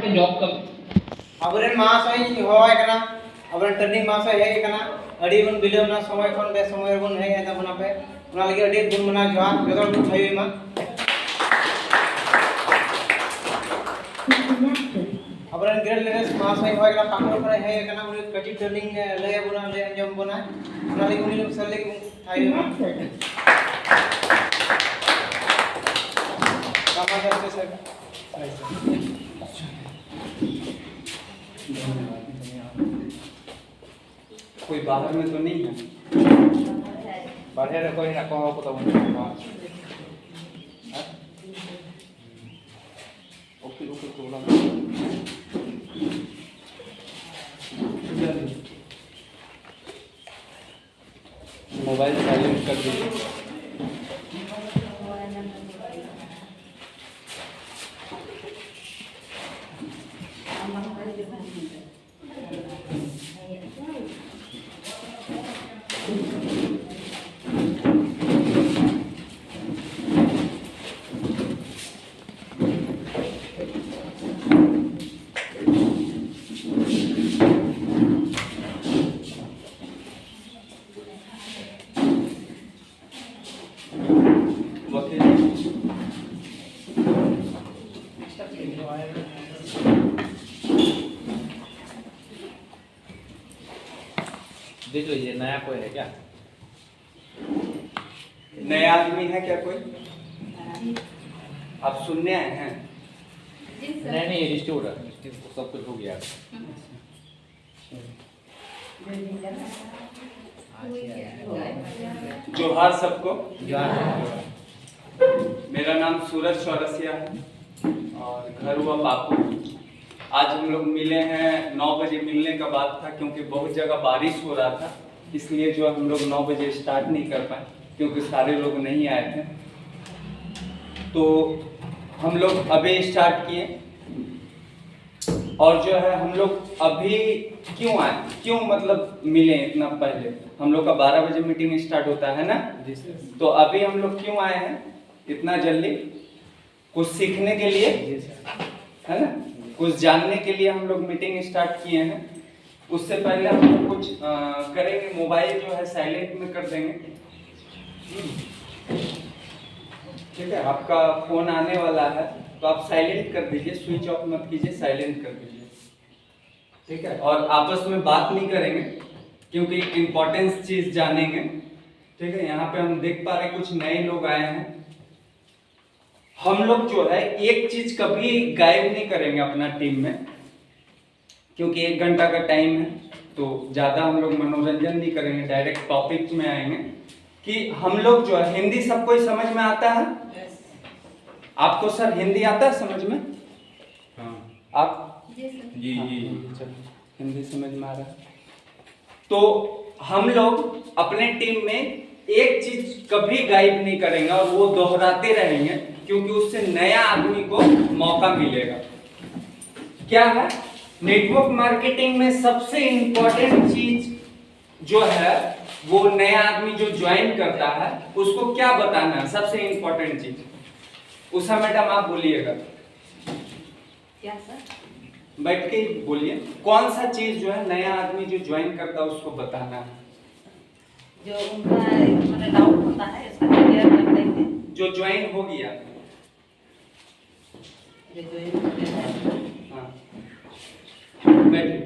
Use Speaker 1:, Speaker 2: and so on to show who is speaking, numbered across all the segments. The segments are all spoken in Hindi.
Speaker 1: पे जॉब का
Speaker 2: अबरेन महाशय होय कना अबरेन टर्निंग महाशय हे कना अडी बन बिलोना समय खन बे समय बन हे ता बना पे ओना लगे अडी गुण मना जोहार जदो बन थायो मा अबरेन ग्रेड लेस महाशय होय कना पाकुर करे हे कना उनी कटी टर्निंग ले बना ले अंजम बना ओना लगे उनी सर लगे थायो मा कामा करते सर
Speaker 3: कोई बाहर में तो नहीं है?
Speaker 1: बाहर कोई ना को पता नहीं ओके ओके थोड़ा मोबाइल साइलेंट कर दीजिए। देख लीजिए नया कोई है क्या?
Speaker 3: नया आदमी है क्या कोई? आप सुनने आए हैं?
Speaker 1: नहीं नहीं रिस्टोर सब कुछ हो गया।
Speaker 3: जोहार सबको। मेरा नाम सूरज चौरसिया है और घर हुआ पाकुर। आज हम लोग मिले हैं 9 बजे मिलने का बात था क्योंकि बहुत जगह बारिश हो रहा था, इसलिए जो हम लोग 9 बजे स्टार्ट नहीं कर पाए क्योंकि सारे लोग नहीं आए थे। तो हम लोग अभी स्टार्ट किए और जो है हम लोग अभी क्यों आए, क्यों मतलब मिले इतना पहले? हम लोग का 12 बजे मीटिंग स्टार्ट होता है ना, तो अभी हम लोग क्यों आए हैं इतना जल्दी? कुछ सीखने के लिए है ना, कुछ जानने के लिए हम लोग मीटिंग स्टार्ट किए हैं। उससे पहले हम लोग कुछ करेंगे। मोबाइल जो है साइलेंट में कर देंगे, ठीक है? आपका फोन आने वाला है तो आप साइलेंट कर दीजिए, स्विच ऑफ मत कीजिए, साइलेंट कर दीजिए, ठीक है? और आपस में बात नहीं करेंगे क्योंकि इम्पोर्टेंस चीज जानेंगे, ठीक है? यहाँ पे हम देख पा रहे कुछ नए लोग आए हैं। हम लोग जो है एक चीज कभी गायब नहीं करेंगे अपना टीम में, क्योंकि 1 घंटा का टाइम है तो ज्यादा हम लोग मनोरंजन नहीं करेंगे, डायरेक्ट टॉपिक में आएंगे कि हम लोग जो है हिंदी सबको समझ में आता है। आपको सर हिंदी आता है समझ में? हाँ। आप जी जी हिंदी समझ में आ रहा है। तो हम लोग अपने टीम में एक चीज कभी गायब नहीं करेंगे और वो दोहराते रहेंगे क्योंकि उससे नया आदमी को मौका मिलेगा। क्या है? नेटवर्क मार्केटिंग में सबसे इंपॉर्टेंट चीज जो है वो नया आदमी जो ज्वाइन करता है उसको क्या बताना है, सबसे इंपॉर्टेंट चीज। उषा मैडम आप बोलिएगा।
Speaker 4: क्या सर?
Speaker 3: बैठ के बोलिए, कौन सा चीज जो है नया आदमी जो ज्वाइन करता है उसको बताना है?
Speaker 4: जो उनका मतलब डाउट होता है उसका क्लियर कर देंगे।
Speaker 3: जो ज्वाइन हो गया, हाँ बैठिए।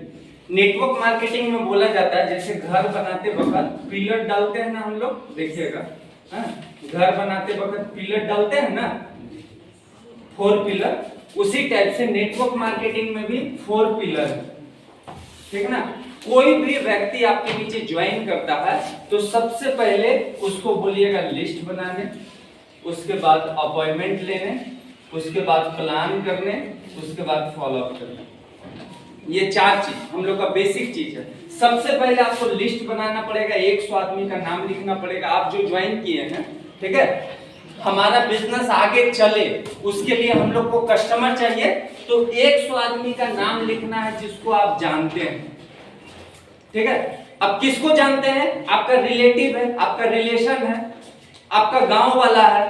Speaker 3: नेटवर्क मार्केटिंग में बोला जाता है जैसे घर बनाते वक्त पिलर डालते हैं ना हम लोग, देखिएगा, हाँ? घर बनाते वक्त पिलर डालते हैं ना, 4 पिलर, उसी टाइप से नेटवर्क मार्केटिंग में भी 4 पिलर है, ठीक है ना? कोई भी व्यक्ति आपके नीचे ज्वाइन करता है तो सबसे पहले उसको बोलिएगा लिस्ट बनाने, उसके बाद अपॉइंटमेंट लेने, उसके बाद प्लान करने, उसके बाद फॉलो अप करने। ये 4 चीज हम लोग का बेसिक चीज है। सबसे पहले आपको लिस्ट बनाना पड़ेगा, 100 आदमी का नाम लिखना पड़ेगा आप जो ज्वाइन किए हैं, ठीक है? हमारा बिजनेस आगे चले उसके लिए हम लोग को कस्टमर चाहिए, तो 100 आदमी का नाम लिखना है जिसको आप जानते हैं, ठीक है? अब किसको जानते हैं? आपका रिलेटिव है, आपका रिलेशन है, आपका गांव वाला है,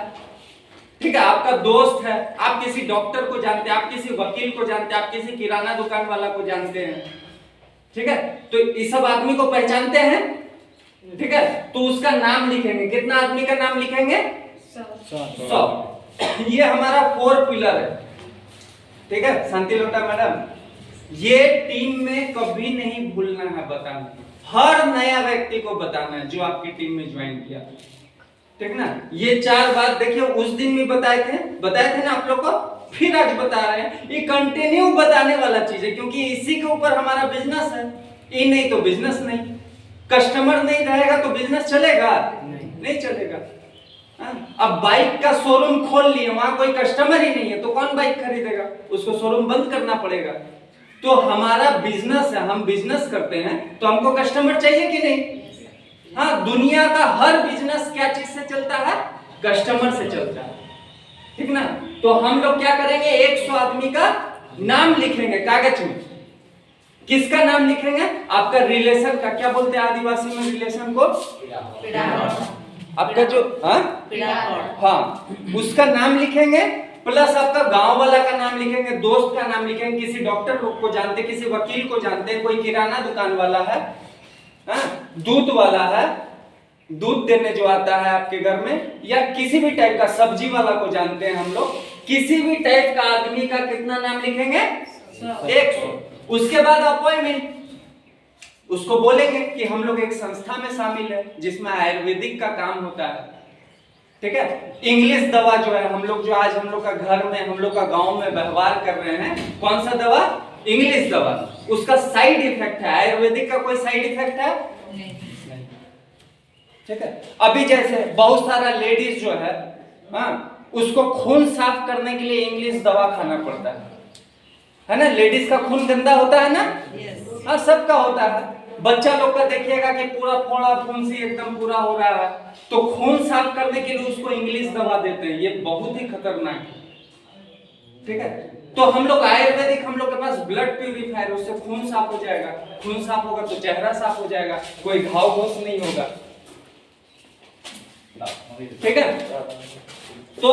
Speaker 3: ठीक है, आपका दोस्त है, आप किसी डॉक्टर को जानते हैं, आप किसी वकील को जानते हैं, आप किसी किराना दुकान वाला को जानते हैं, ठीक है, तो इस सब आदमी को पहचानते हैं, ठीक है, तो उसका नाम लिखेंगे। कितना आदमी का नाम लिखेंगे? 100। ये हमारा 4 पिलर है, ठीक है शांति लोटा मैडम। ये टीम में कभी नहीं भूलना है बताना, हर नया व्यक्ति को बताना है जो आपकी टीम में ज्वाइन किया, ठीक ना। ये 4 बात देखिए उस दिन भी बताए थे ना आप लोग को, फिर आज बता रहे हैं। ये कंटिन्यू बताने वाला चीज है, क्योंकि इसी के ऊपर हमारा बिजनेस है। ये नहीं तो बिजनेस नहीं, कस्टमर नहीं रहेगा तो बिजनेस चलेगा नहीं चलेगा। अब बाइक का शोरूम खोल लिए, वहां कोई कस्टमर ही नहीं है तो कौन बाइक खरीदेगा? उसको शोरूम बंद करना पड़ेगा। तो हमारा बिजनेस है, हम बिजनेस करते हैं तो हमको कस्टमर चाहिए कि नहीं? हाँ, दुनिया का हर बिजनेस क्या चीज से चलता है? कस्टमर से चलता है, ठीक ना। तो हम लोग क्या करेंगे, 100 आदमी का नाम लिखेंगे कागज में। किसका नाम लिखेंगे? आपका रिलेशन का, क्या बोलते हैं आदिवासी में रिलेशन को? आपका जो हाँ उसका नाम लिखेंगे, प्लस आपका गांव वाला का नाम लिखेंगे, दोस्त का नाम लिखेंगे, किसी डॉक्टर लोग को जानते, किसी वकील को जानते, कोई किराना दुकान वाला है, दूध वाला है, दूध देने जो आता है आपके घर में, या किसी भी टाइप का सब्जी वाला को जानते हैं हम लोग, किसी भी टाइप का आदमी का कितना नाम लिखेंगे? 100। उसके बाद अपॉइंटमेंट, उसको बोलेंगे कि हम लोग एक संस्था में शामिल है जिसमें आयुर्वेदिक का काम होता है, ठीक है। इंग्लिश दवा जो है हम लोग, जो आज हम लोग का घर में, हम लोग का गांव में व्यवहार कर रहे हैं, कौन सा दवा? इंग्लिश दवा। उसका साइड इफेक्ट है, आयुर्वेदिक का कोई साइड इफेक्ट है नहीं, ठीक है। अभी जैसे बहुत सारा लेडीज जो है, उसको खून साफ करने के लिए इंग्लिश दवा खाना पड़ता है ना। लेडीज का खून गंदा होता है ना, हाँ सबका होता है। बच्चा लोग का देखिएगा कि पूरा फोड़ा फुंसी एकदम पूरा हो रहा है, तो खून साफ करने के लिए उसको इंग्लिश दवा देते हैं, ये बहुत ही खतरनाक है, ठीक है। तो हम लोग आयुर्वेदिक, हम लोग के पास ब्लड प्यूरिफायर, उससे खून साफ हो जाएगा, खून साफ होगा तो चेहरा साफ हो जाएगा, कोई घाव घोष नहीं होगा, ठीक है। तो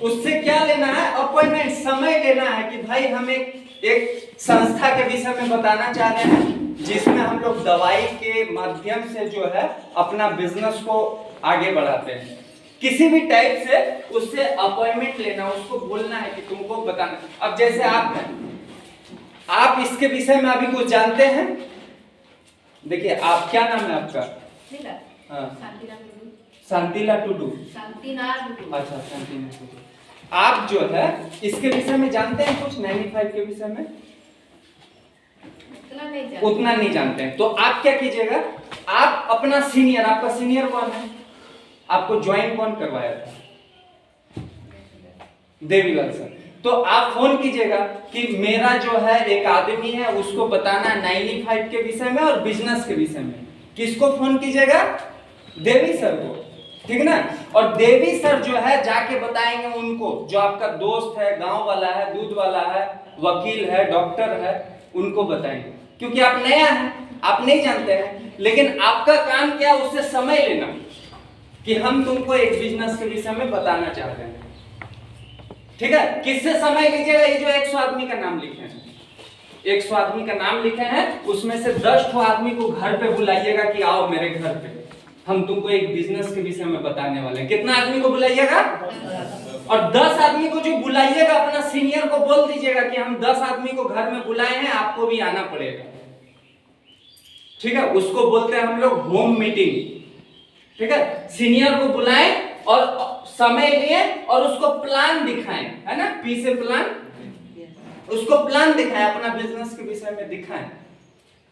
Speaker 3: उससे क्या लेना है? अपॉइंटमेंट, समय लेना है कि भाई हम एक संस्था के विषय में बताना चाह रहे हैं जिसमें हम लोग दवाई के माध्यम से जो है अपना बिजनेस को आगे बढ़ाते हैं, किसी भी टाइप से उससे अपॉइंटमेंट लेना, उसको बोलना है कि तुमको बताना। अब जैसे आप हैं, आप इसके विषय में अभी कुछ जानते हैं, देखिए आप, क्या नाम है आपका? शांतिला टुडू। अच्छा, शांतिला टुडू। आप जो है इसके विषय में जानते हैं कुछ, 95 के विषय में? उतना नहीं जानते हैं। तो आप क्या कीजिएगा, आप अपना सीनियर, आपका सीनियर कौन है, आपको ज्वाइन कौन करवाया था? देवीलाल सर। तो आप फोन कीजिएगा कि मेरा जो है एक आदमी है, उसको बताना 95 के विषय में और बिजनेस के विषय में। किसको फोन कीजिएगा? देवी सर को, ठीक ना। और देवी सर जो है जाके बताएंगे उनको, जो आपका दोस्त है, गांव वाला है, दूध वाला है, वकील है, डॉक्टर है, उनको बताएंगे। क्योंकि आप नया हैं, आप नहीं जानते हैं, लेकिन आपका काम क्या, उससे समय लेना कि हम तुमको एक बिजनेस के विषय में बताना चाहते हैं, ठीक है। किससे समय लीजिएगा? ये जो 100 आदमी का नाम लिखे हैं, 100 आदमी का नाम लिखे हैं, उसमें से 10 आदमी को घर पे बुलाइएगा कि आओ मेरे घर पे, हम तुमको एक बिजनेस के विषय में बताने वाले हैं। कितना आदमी को बुलाइएगा? और 10 आदमी को जो बुलाइएगा, अपना सीनियर को बोल दीजिएगा कि हम 10 आदमी को घर में बुलाए हैं, आपको भी आना पड़ेगा, ठीक है। उसको बोलते हैं हम लोग होम मीटिंग, ठीक है। सीनियर को बुलाएं और समय लिए और उसको प्लान दिखाएं, है ना, पी से प्लान, उसको प्लान दिखाएं, अपना बिजनेस के विषय में दिखाएं,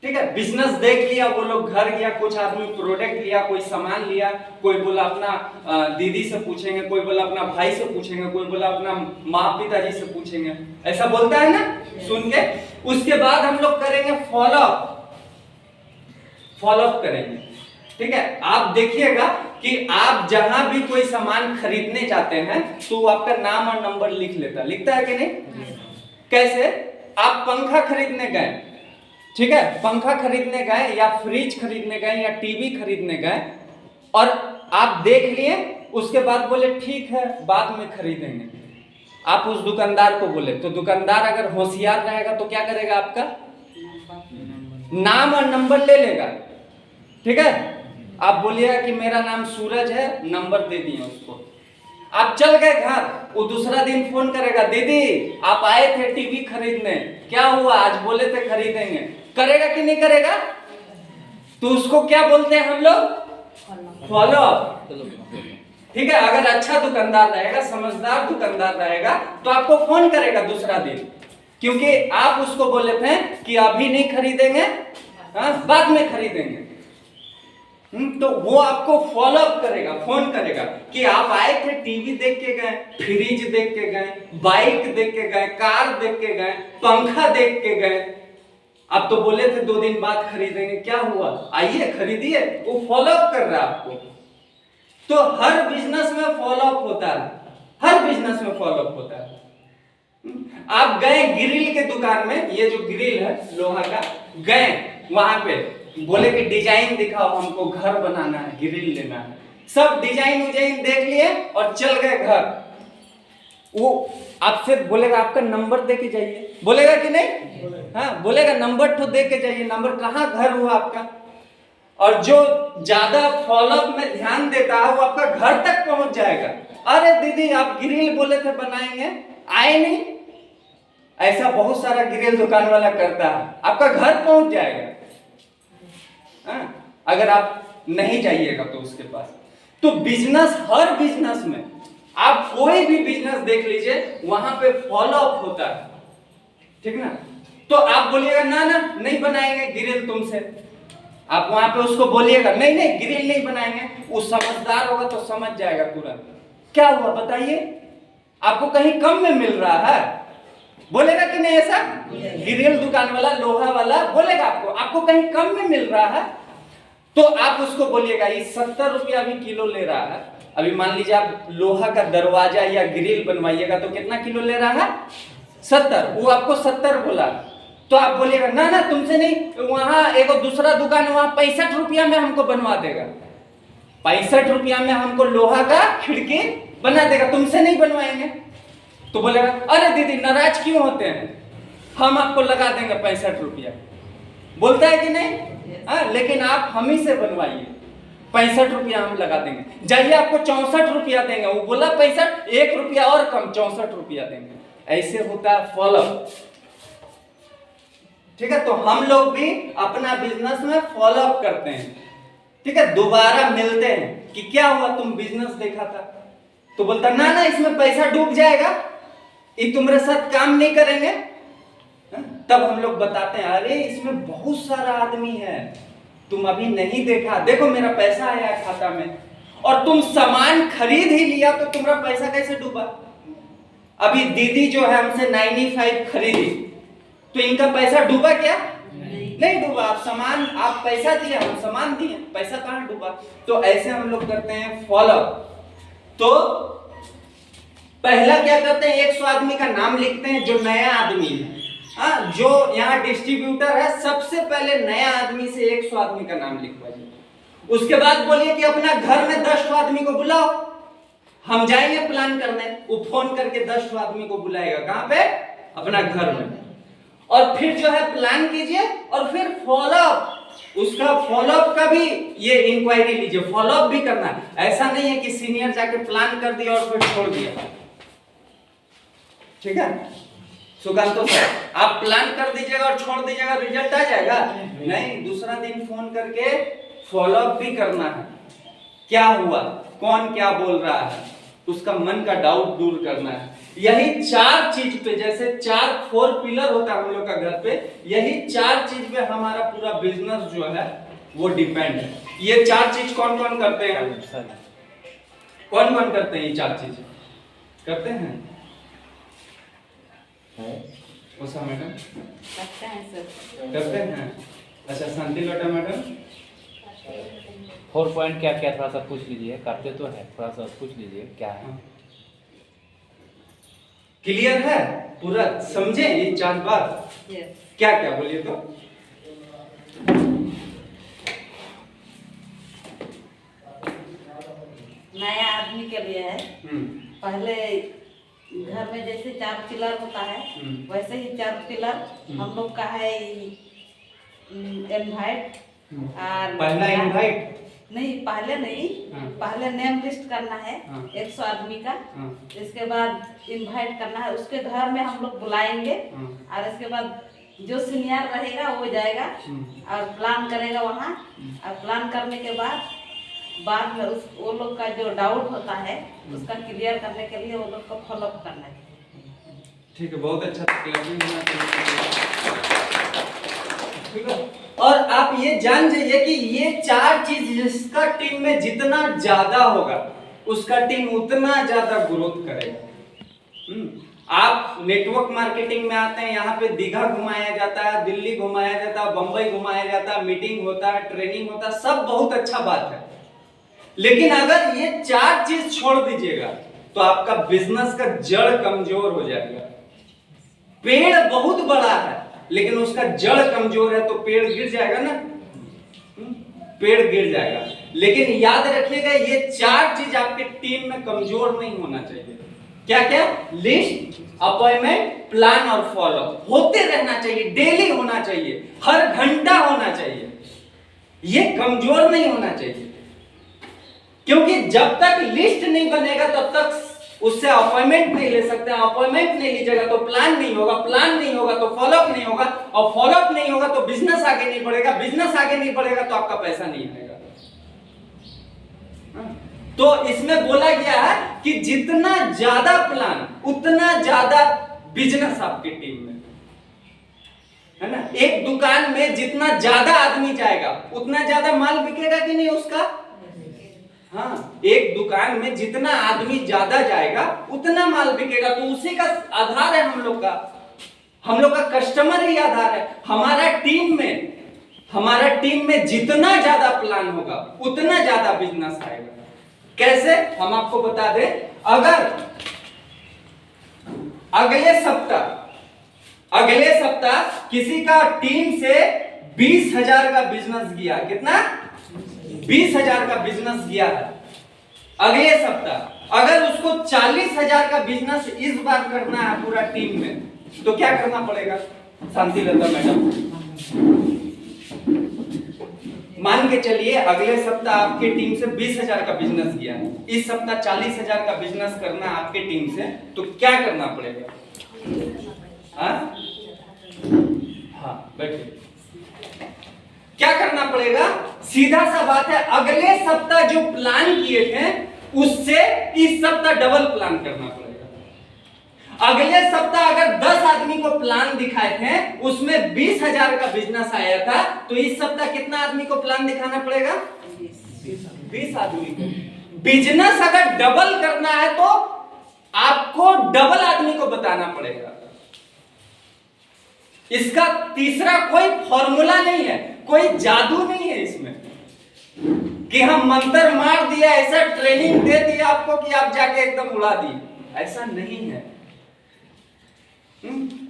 Speaker 3: ठीक है। बिजनेस देख लिया, वो लोग घर गया, कुछ आदमी प्रोडक्ट लिया, कोई सामान लिया, कोई बोला अपना दीदी से पूछेंगे, कोई बोला अपना भाई से पूछेंगे, कोई बोला अपना माँ पिताजी से पूछेंगे, ऐसा बोलता है ना, सुन के। उसके बाद हम लोग करेंगे फॉलोअप करेंगे, ठीक है। आप देखिएगा कि आप जहां भी कोई सामान खरीदने जाते हैं तो आपका नाम और नंबर लिखता है कि नहीं? कैसे? आप पंखा खरीदने गए, ठीक है, पंखा खरीदने गए या फ्रिज खरीदने गए या टीवी खरीदने गए और आप देख लिए उसके बाद बोले ठीक है बाद में खरीदेंगे। आप उस दुकानदार को बोले तो दुकानदार अगर होशियार रहेगा तो क्या करेगा, आपका नाम और नंबर ले लेगा। ठीक है, आप बोलिएगा कि मेरा नाम सूरज है, नंबर दे दिए उसको। आप चल गए घर, वो दूसरा दिन फोन करेगा, दीदी आप आए थे टीवी खरीदने, क्या हुआ, आज बोले थे खरीदेंगे। करेगा कि नहीं करेगा? तो उसको क्या बोलते हैं हम लोग? Follow up. ठीक है, अगर अच्छा दुकानदार रहेगा, समझदार दुकानदार रहेगा तो आपको फोन करेगा दूसरा दिन, क्योंकि आप उसको बोले थे कि अभी नहीं खरीदेंगे, बाद में खरीदेंगे। तो वो आपको फॉलो अप करेगा, फोन करेगा कि आप आए थे टीवी देख के गए, फ्रिज देख के गए, बाइक देख के गए, कार देख के गए, पंखा देख के गए, आप तो बोले थे 2 दिन बाद खरीदेंगे, क्या हुआ, आइए खरीदिए। वो फॉलो अप कर रहा है आपको। तो हर बिजनेस में फॉलो अप होता है, हर बिजनेस में फॉलो अप होता है। आप गए ग्रिल के दुकान में, ये जो ग्रिल है लोहा का, गए वहां पे, बोले कि डिजाइन दिखाओ, हमको घर बनाना है, ग्रिल लेना है, सब डिजाइन उजाइन देख लिए और चल गए घर। वो आपसे बोलेगा आपका नंबर दे के जाइए, बोलेगा कि नहीं? हाँ बोलेगा, नंबर तो दे के जाइए। नंबर कहाँ घर हुआ आपका? और जो ज्यादा फॉलोअप में ध्यान देता है वो आपका घर तक पहुंच जाएगा। अरे दीदी आप ग्रिल बोले थे बनाएंगे, आए नहीं। ऐसा बहुत सारा ग्रिल दुकान वाला करता है, आपका घर पहुंच जाएगा अगर आप नहीं जाइएगा तो उसके पास। तो बिजनेस, हर बिजनेस में आप कोई भी बिजनेस देख लीजिए, वहां पे फॉलो अप होता है। ठीक ना? तो आप बोलिएगा ना ना नहीं बनाएंगे ग्रिल तुमसे, आप वहां पे उसको बोलिएगा नहीं नहीं ग्रिल नहीं बनाएंगे, वो समझदार होगा तो समझ जाएगा तुरंत। क्या हुआ बताइए, आपको कहीं कम में मिल रहा है, बोलेगा कि नहीं? ऐसा ग्रिल दुकान वाला, लोहा वाला बोलेगा आपको कहीं कम में मिल रहा है, तो आप उसको बोलिएगा ये 70 रुपया अभी किलो ले रहा है। अभी मान लीजिए आप लोहा का दरवाजा या ग्रिल बनवाइएगा तो कितना किलो ले रहा है? 70। वो आपको 70 बोला, तो आप बोलिएगा ना ना तुमसे नहीं, वहां एक दूसरा दुकान वहां 65 रुपया में हमको बनवा देगा, 65 रुपया में हमको लोहा का खिड़की बना देगा, तुमसे नहीं बनवाएंगे। तो बोलेगा अरे दीदी नाराज क्यों होते हैं, हम आपको लगा देंगे 65 रुपया, बोलता है कि नहीं? लेकिन आप हम ही से बनवाइए, 65 रुपया हम लगा देंगे। जाइए आपको 64 रुपया देंगे, वो बोला 65, 1 रुपया और कम, 64 रुपया देंगे। ऐसे होता है फॉलो। ठीक है, तो हम लोग भी अपना बिजनेस में फॉलो अप करते हैं। ठीक है, दोबारा मिलते हैं कि क्या हुआ, तुम बिजनेस देखा था, तो बोलता ना ना इसमें पैसा डूब जाएगा, ये तुम्हारे साथ काम नहीं करेंगे। तब हम लोग बताते हैं अरे इसमें बहुत सारा आदमी है, तुम अभी नहीं देखा, देखो मेरा पैसा आया खाता में, और तुम सामान खरीद ही लिया तो तुम्हारा पैसा कैसे डूबा? अभी दीदी जो है हमसे 95 खरीदी, तो इनका पैसा डूबा क्या? नहीं डूबा। आप सामान, आप पैसा दिया, हम सामान दिए, पैसा कहाँ डूबा? तो ऐसे हम लोग करते हैं फॉलो। तो पहला क्या करते हैं, 100 आदमी का नाम लिखते हैं जो नया आदमी है। जो यहाँ डिस्ट्रीब्यूटर है, सबसे पहले नया आदमी से 100 आदमी का नाम लिखवाइए। उसके बाद बोलिए कि अपना घर में 10 आदमी को बुलाओ, हम जाएंगे प्लान करने। वो फोन करके 10 आदमी को बुलाएगा, कहाँ पे? अपना घर में। और फिर जो है प्लान कीजिए और फिर फॉलो अप, उसका फॉलो अप का भी ये इंक्वायरी लीजिए, फॉलो अप भी करना है। ऐसा नहीं है कि सीनियर जाके प्लान कर दिया और फिर छोड़ दिया। ठीक है सुकांतो सर, आप प्लान कर दीजिएगा और छोड़ दीजिएगा, रिजल्ट आ जाएगा? नहीं, दूसरा दिन फोन करके फॉलो अप भी करना है, क्या हुआ, कौन क्या बोल रहा है, उसका मन का डाउट दूर करना है। यही 4 चीज पे, जैसे 4 पिलर होता है हम लोग का घर पे, यही 4 चीज पे हमारा पूरा बिजनेस जो है वो डिपेंड है। ये 4 चीज कौन कौन करते हैं? कौन कौन करते हैं ये 4 चीज? करते हैं उषा मैडम?
Speaker 4: करते हैं सर।
Speaker 3: करते हैं। अच्छा शांति लोटा मैडम?
Speaker 1: 4 पॉइंट क्या क्या थोड़ा सा पूछ लीजिए, करते तो है, थोड़ा सा पूछ लीजिए क्या है।
Speaker 3: क्लियर है पूरा, समझे ये 4 बात? क्या क्या बोलिए तो?
Speaker 4: नया आदमी के लिए है। पहले घर में जैसे 4 पिलर होता है वैसे ही 4 पिलर हम लोग का है। इनवाइट और
Speaker 3: पहला इनवाइट
Speaker 4: नहीं, पहले नहीं, पहले नेम लिस्ट करना है 100 आदमी का। इसके बाद इनवाइट करना है, उसके घर में हम लोग बुलाएंगे और इसके बाद जो सीनियर रहेगा वो जाएगा और प्लान करेगा वहाँ। और प्लान करने के बाद में वो लोग का जो डाउट होता है उसका क्लियर करने के लिए वो लोग को फॉलोअप करना है।
Speaker 3: ठीक है, बहुत अच्छा ठीक है। और आप ये जान जाइए कि ये 4 चीज जिसका टीम में जितना ज्यादा होगा उसका टीम उतना ज्यादा ग्रोथ करेगा। आप नेटवर्क मार्केटिंग में आते हैं, यहाँ पे दीघा घुमाया जाता है, दिल्ली घुमाया जाता है, बंबई घुमाया जाता है, मीटिंग होता है, ट्रेनिंग होता है, सब बहुत अच्छा बात है। लेकिन अगर ये 4 चीज छोड़ दीजिएगा तो आपका बिजनेस का जड़ कमजोर हो जाएगा। पेड़ बहुत बड़ा है लेकिन उसका जड़ कमजोर है तो पेड़ गिर जाएगा ना, पेड़ गिर जाएगा। लेकिन याद रखिएगा ये 4 चीज आपके टीम में कमजोर नहीं होना चाहिए। क्या क्या? लिस्ट, अपॉइंटमेंट, प्लान और फॉलो होते रहना चाहिए, डेली होना चाहिए, हर घंटा होना चाहिए। ये कमजोर नहीं होना चाहिए, क्योंकि जब तक लिस्ट नहीं बनेगा तब तक उससे अपॉइंटमेंट नहीं ले सकते हैं। अपॉइंटमेंट नहीं लीजिएगा तो प्लान नहीं होगा, प्लान नहीं होगा तो फॉलोअप नहीं होगा, और फॉलोअप नहीं होगा तो बिजनेस आगे नहीं बढ़ेगा, बिजनेस आगे नहीं बढ़ेगा तो आपका पैसा नहीं आएगा। तो इसमें बोला गया है कि जितना ज्यादा प्लान उतना ज्यादा बिजनेस आपकी टीम में है ना। एक दुकान में जितना ज्यादा आदमी जाएगा उतना ज्यादा माल बिकेगा कि नहीं उसका? हाँ, एक दुकान में जितना आदमी ज्यादा जाएगा उतना माल बिकेगा। तो उसी का आधार है हम लोग का कस्टमर ही आधार है। हमारा टीम में जितना ज्यादा प्लान होगा उतना ज्यादा बिजनेस आएगा। कैसे? हम आपको बता दें, अगर अगले सप्ताह किसी का टीम से 20,000 का बिजनेस गया, कितना? 20,000 का बिजनेस गया है अगले सप्ताह, अगर उसको 40,000 का बिजनेस इस बार करना है पूरा टीम में, तो क्या करना पड़ेगा शांति लता मैडम? मान के चलिए अगले सप्ताह आपके टीम से 20,000 का बिजनेस गया है, इस सप्ताह 40,000 का बिजनेस करना है आपके टीम से, तो क्या करना पड़ेगा? हाँ बैठिए। क्या करना पड़ेगा? सीधा सा बात है, अगले सप्ताह जो प्लान किए थे उससे इस सप्ताह डबल प्लान करना पड़ेगा। अगले सप्ताह अगर 10 आदमी को प्लान दिखाए थे उसमें 20,000 का बिजनेस आया था, तो इस सप्ताह कितना आदमी को प्लान दिखाना पड़ेगा? 20 आदमी को। बिजनेस अगर डबल करना है तो आपको डबल आदमी को बताना पड़ेगा। इसका तीसरा कोई फॉर्मूला नहीं है, कोई जादू नहीं है इसमें कि हम मंत्र मार दिया, ऐसा ट्रेनिंग दे दिया आपको कि आप जाके एकदम उड़ा दिए, ऐसा नहीं है।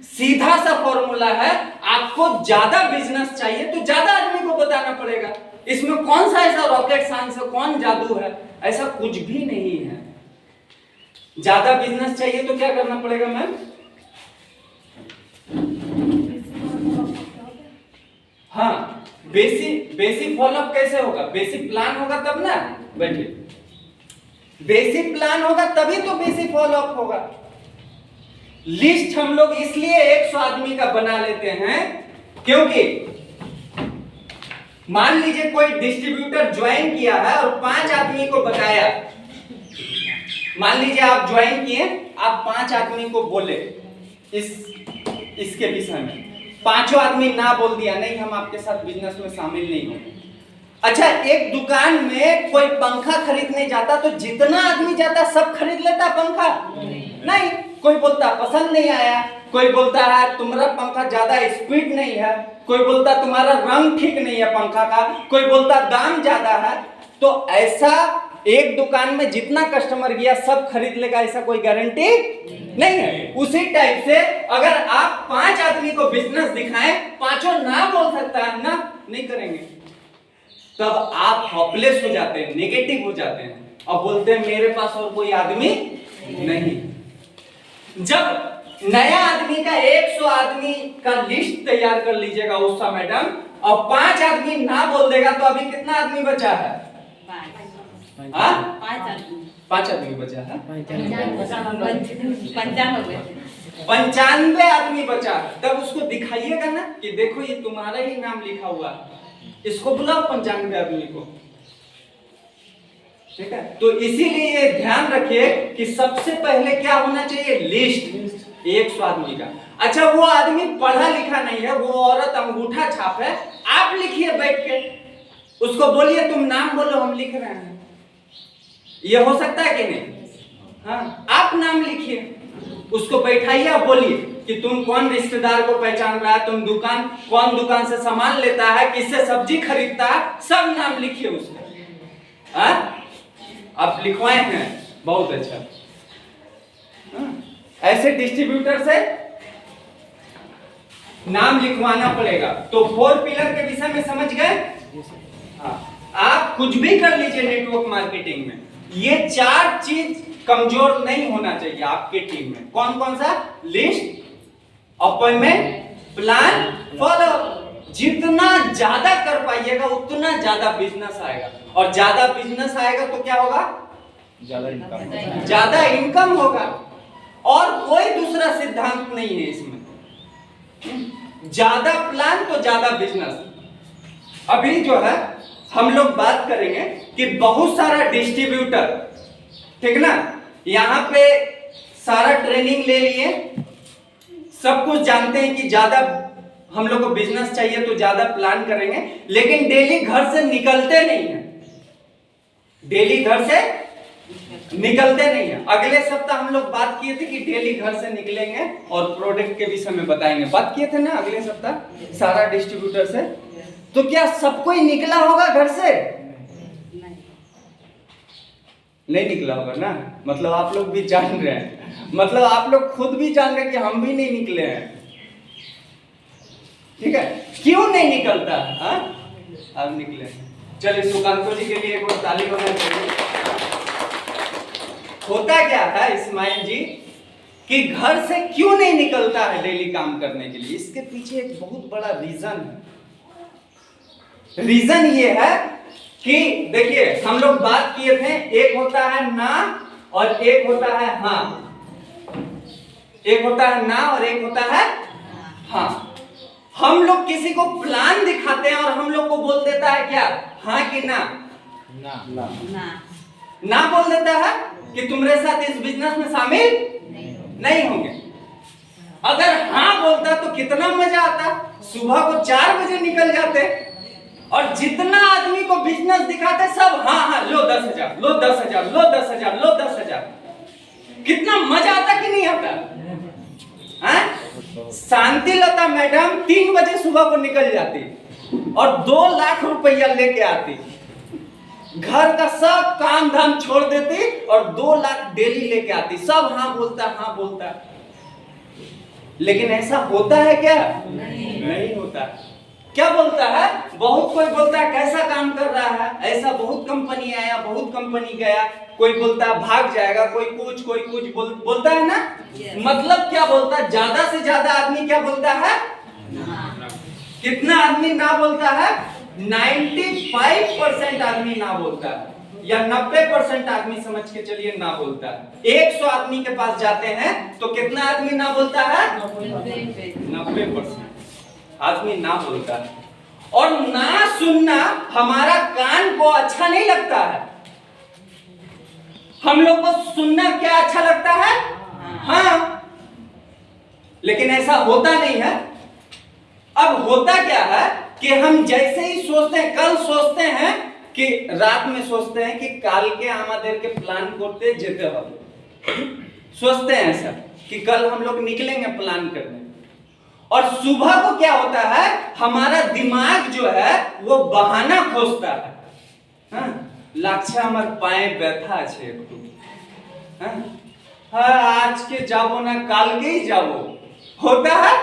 Speaker 3: सीधा सा फॉर्मूला है, आपको ज्यादा बिजनेस चाहिए तो ज्यादा आदमी को बताना पड़ेगा। इसमें कौन सा ऐसा रॉकेट साइंस है, कौन जादू है? ऐसा कुछ भी नहीं है। ज्यादा बिजनेस चाहिए तो क्या करना पड़ेगा मैम? हाँ, बेसिक फॉलोअप कैसे होगा? बेसिक प्लान होगा तब ना। बैठिए, बेसिक प्लान होगा तभी तो बेसिक फॉलोअप होगा। लिस्ट हम लोग इसलिए 100 आदमी का बना लेते हैं क्योंकि मान लीजिए कोई डिस्ट्रीब्यूटर ज्वाइन किया है और 5 आदमी को बताया। मान लीजिए आप ज्वाइन किए, आप 5 आदमी को बोले इसके विषय में, 5 आदमी ना बोल दिया, नहीं हम आपके साथ बिजनेस में शामिल नहीं होंगे। अच्छा, एक दुकान में कोई पंखा खरीदने जाता तो जितना आदमी जाता सब खरीद लेता पंखा? नहीं, कोई बोलता पसंद नहीं आया, कोई बोलता है तुम्हारा पंखा ज्यादा स्पीड नहीं है, कोई बोलता तुम्हारा रंग ठीक नहीं है पंखा का, कोई बोलता दाम ज्यादा है। तो ऐसा एक दुकान में जितना कस्टमर गया सब खरीद लेगा, ऐसा कोई गारंटी नहीं है। उसी टाइप से अगर आप 5 आदमी को बिजनेस दिखाएं, 5 ना बोल सकता है ना, नहीं करेंगे, तब आप हॉपलेस हो जाते हैं, नेगेटिव हो जाते हैं। और बोलते हैं मेरे पास और कोई आदमी नहीं। जब नया आदमी का 100 आदमी का लिस्ट तैयार कर लीजिएगा उसका मैडम, और 5 आदमी ना बोल देगा, तो अभी कितना आदमी बचा है? 5 आदमी बचा है। 95 आदमी बचा है। तब उसको दिखाइएगा ना कि देखो ये तुम्हारा ही नाम लिखा हुआ है, इसको बुलाओ 95 आदमी को, ठीक है। तो इसीलिए ये ध्यान रखिए कि सबसे पहले क्या होना चाहिए? लिस्ट 100 आदमी का। अच्छा, वो आदमी पढ़ा लिखा नहीं है, वो औरत अंगूठा छाप है, आप लिखिए बैठ के, उसको बोलिए तुम नाम बोलो हम लिख रहे हैं, ये हो सकता है कि नहीं? हाँ, आप नाम लिखिए, उसको बैठाइए, आप बोलिए कि तुम कौन रिश्तेदार को पहचान रहा है, तुम कौन दुकान से सामान लेता है, किससे सब्जी खरीदता है, सब नाम लिखिए उसका। हाँ, आप लिखवाए हैं, बहुत अच्छा। ऐसे डिस्ट्रीब्यूटर से नाम लिखवाना पड़ेगा। तो 4 पिलर के विषय में समझ गए? हाँ, आप कुछ भी कर लीजिए नेटवर्क मार्केटिंग में, ये 4 चीज कमजोर नहीं होना चाहिए आपके टीम में। कौन कौन सा? List, appointment, plan, follow. जितना ज्यादा कर पाइएगा उतना ज्यादा बिजनेस आएगा, और ज्यादा बिजनेस आएगा तो क्या होगा? ज्यादा इनकम होगा। और कोई दूसरा सिद्धांत नहीं है इसमें। ज्यादा प्लान तो ज्यादा बिजनेस। अभी जो है हम लोग बात करेंगे कि बहुत सारा डिस्ट्रीब्यूटर, ठीक ना, यहाँ पे सारा ट्रेनिंग ले लिए, सब कुछ जानते हैं कि ज्यादा हम लोग को बिजनेस चाहिए तो ज्यादा प्लान करेंगे, लेकिन डेली घर से निकलते नहीं है, डेली घर से निकलते नहीं है। अगले सप्ताह हम लोग बात किए थे कि डेली घर से निकलेंगे और प्रोडक्ट के विषय में बताएंगे, बात किए थे ना अगले सप्ताह सारा डिस्ट्रीब्यूटर से। तो क्या सब कोई निकला होगा घर से? नहीं निकला होगा ना, मतलब आप लोग भी जान रहे हैं, मतलब आप लोग खुद भी जान रहे हैं कि हम भी नहीं निकले हैं, ठीक है। क्यों नहीं निकलता? हाँ, अब निकले। चलिए सुकांतो जी के लिए एक और ताली होना चाहिए। होता क्या है इस्माइल जी कि घर से क्यों नहीं निकलता है डेली काम करने के लिए? इसके पीछे एक बहुत बड़ा रीजन है। रीजन ये है कि देखिए हम लोग बात किए थे, एक होता है ना और एक होता है हाँ, एक होता है ना और एक होता है हाँ। हम लोग किसी को प्लान दिखाते हैं और हम लोग को बोल देता है क्या? हाँ कि ना? ना बोल देता है कि तुम्हारे साथ इस बिजनेस में शामिल नहीं होंगे। अगर हाँ बोलता तो कितना मजा आता, सुबह को 4 बजे निकल जाते, और जितना आदमी को बिजनेस दिखाते सब हाँ हाँ, लो 10,000, लो 10,000, लो 10,000, लो 10,000। कितना मजा आता कि नहीं आता? शांति लता मैडम 3 बजे सुबह को निकल जाती और 2 लाख रुपया लेके आती, घर का सब काम धाम छोड़ देती और 2 लाख डेली लेके आती। सब हाँ बोलता। लेकिन ऐसा होता है क्या? नहीं होता। क्या बोलता है? बहुत कोई बोलता है कैसा काम कर रहा है, ऐसा बहुत कंपनी आया, बहुत कंपनी गया। कोई बोलता है भाग जाएगा, कोई कुछ बोलता है ना। मतलब क्या बोलता है? ज्यादा से ज्यादा आदमी क्या बोलता है? कितना आदमी ना बोलता है? 95% आदमी ना बोलता है, या 90% आदमी समझ के चलिए ना बोलता है। 100 आदमी के पास जाते हैं तो कितना आदमी ना बोलता है? 90% आदमी ना बोलता है। और ना सुनना हमारा कान को अच्छा नहीं लगता है। हम लोग को सुनना क्या अच्छा लगता है? हाँ, लेकिन ऐसा होता नहीं है। अब होता क्या है कि हम जैसे ही सोचते हैं, कल सोचते हैं कि रात में सोचते हैं कि काल के आमादेर के प्लान करते जेते हो, सोचते हैं ऐसा कि कल हम लोग निकलेंगे प्लान करने, और सुबह को क्या होता है? हमारा दिमाग जो है वो बहाना खोजता है। हाँ? लाक्षा हमार पाए व्यथा छे एकटू, हाँ आज के जाबो ना काल के ही जाबो, होता है।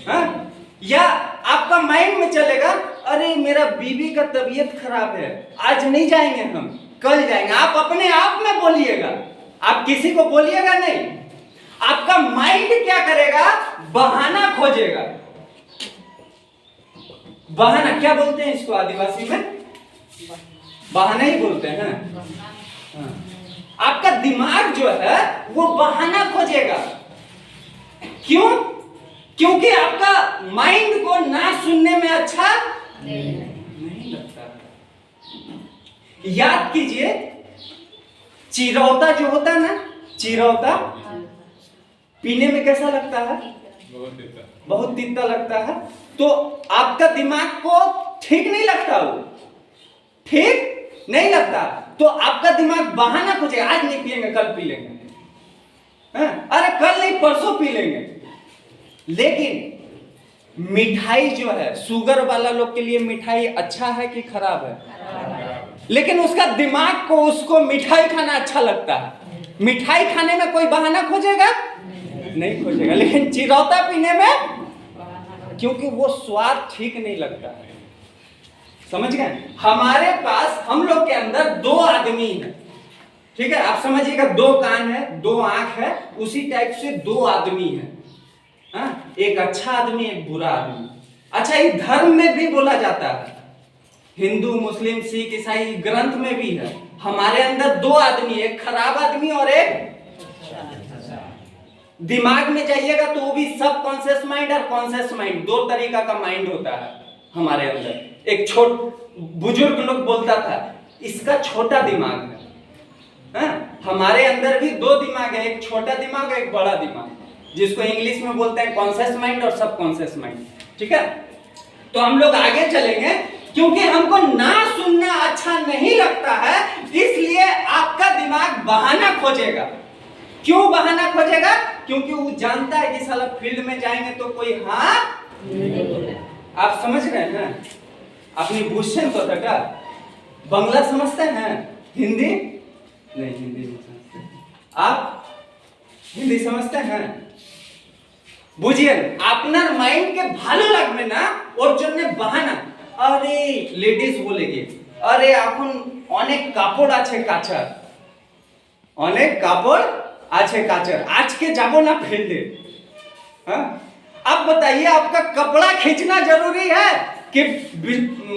Speaker 3: हाँ? या आपका माइंड में चलेगा अरे मेरा बीवी का तबीयत खराब है, आज नहीं जाएंगे हम, कल जाएंगे। आप अपने आप में बोलिएगा, आप किसी को बोलिएगा नहीं। आपका माइंड क्या करेगा? बहाना खोजेगा। बहाना क्या बोलते हैं इसको आदिवासी में? बहाना ही बोलते हैं। हाँ। आपका दिमाग जो है वो बहाना खोजेगा। क्यों? क्योंकि आपका माइंड को ना सुनने में अच्छा नहीं लगता। याद कीजिए, चिरौता जो होता है ना, चिरौता पीने में कैसा लगता है? बहुत तीता लगता है। तो आपका दिमाग को ठीक नहीं लगता, वो ठीक नहीं लगता। तो आपका दिमाग बहाना खोजेगा, आज नहीं पिएंगे कल पी लेंगे, अरे कल नहीं परसों पी लेंगे। लेकिन मिठाई जो है, शुगर वाला लोग के लिए मिठाई अच्छा है कि खराब है? लेकिन उसका दिमाग को उसको मिठाई खाना अच्छा लगता है। मिठाई खाने में कोई बहाना खोजेगा? नहीं खोजेगा। लेकिन चिरौता पीने में, क्योंकि वो स्वाद ठीक नहीं लगता है। समझ गए? हमारे पास, हम लोग के अंदर दो आदमी है, ठीक है? आप समझिएगा, दो कान है, दो आंख है, उसी टाइप से दो आदमी है। हाँ? एक अच्छा आदमी, एक बुरा आदमी। अच्छा, ये धर्म में भी बोला जाता है, हिंदू, मुस्लिम, सिख, ईसाई ग्रंथ में भी है। हमारे अंदर दो आदमी, एक खराब आदमी और एक। दिमाग में जाइएगा तो वो भी सब कॉन्शियस माइंड और कॉन्शियस माइंड, दो तरीका का माइंड होता है हमारे अंदर। एक बुजुर्ग लोग बोलता था, इसका छोटा दिमाग है। हमारे अंदर भी दो दिमाग है, एक छोटा दिमाग और एक बड़ा दिमाग, जिसको इंग्लिश में बोलते हैं कॉन्शियस माइंड और सब कॉन्शियस माइंड। ठीक है, तो हम लोग आगे चलेंगे। क्योंकि हमको ना सुनना अच्छा नहीं लगता है, इसलिए आपका दिमाग बहाना खोजेगा। क्यों बहाना खोजेगा? क्योंकि वो जानता है कि साला फील्ड में जाएंगे तो कोई हाँ नहीं। आप समझ रहे हैं? अपनी भूषण तो तका बंगला समझते हैं, हिंदी नहीं, हिंदी नहीं समझते। आप हिंदी समझते हैं? বুঝিয়েন আপনার মাইন্ডকে ভালো লাগবে না, ওর জন্য বাহানা। আরে লেডিস বলে গিয়ে, আরে এখন অনেক কাপড় আছে কাচার, অনেক কাপড় আছে কাচার, আজকে যাব না ফিল্ডে। हाँ? अब बताइए, आपका कपड़ा खींचना जरूरी है कि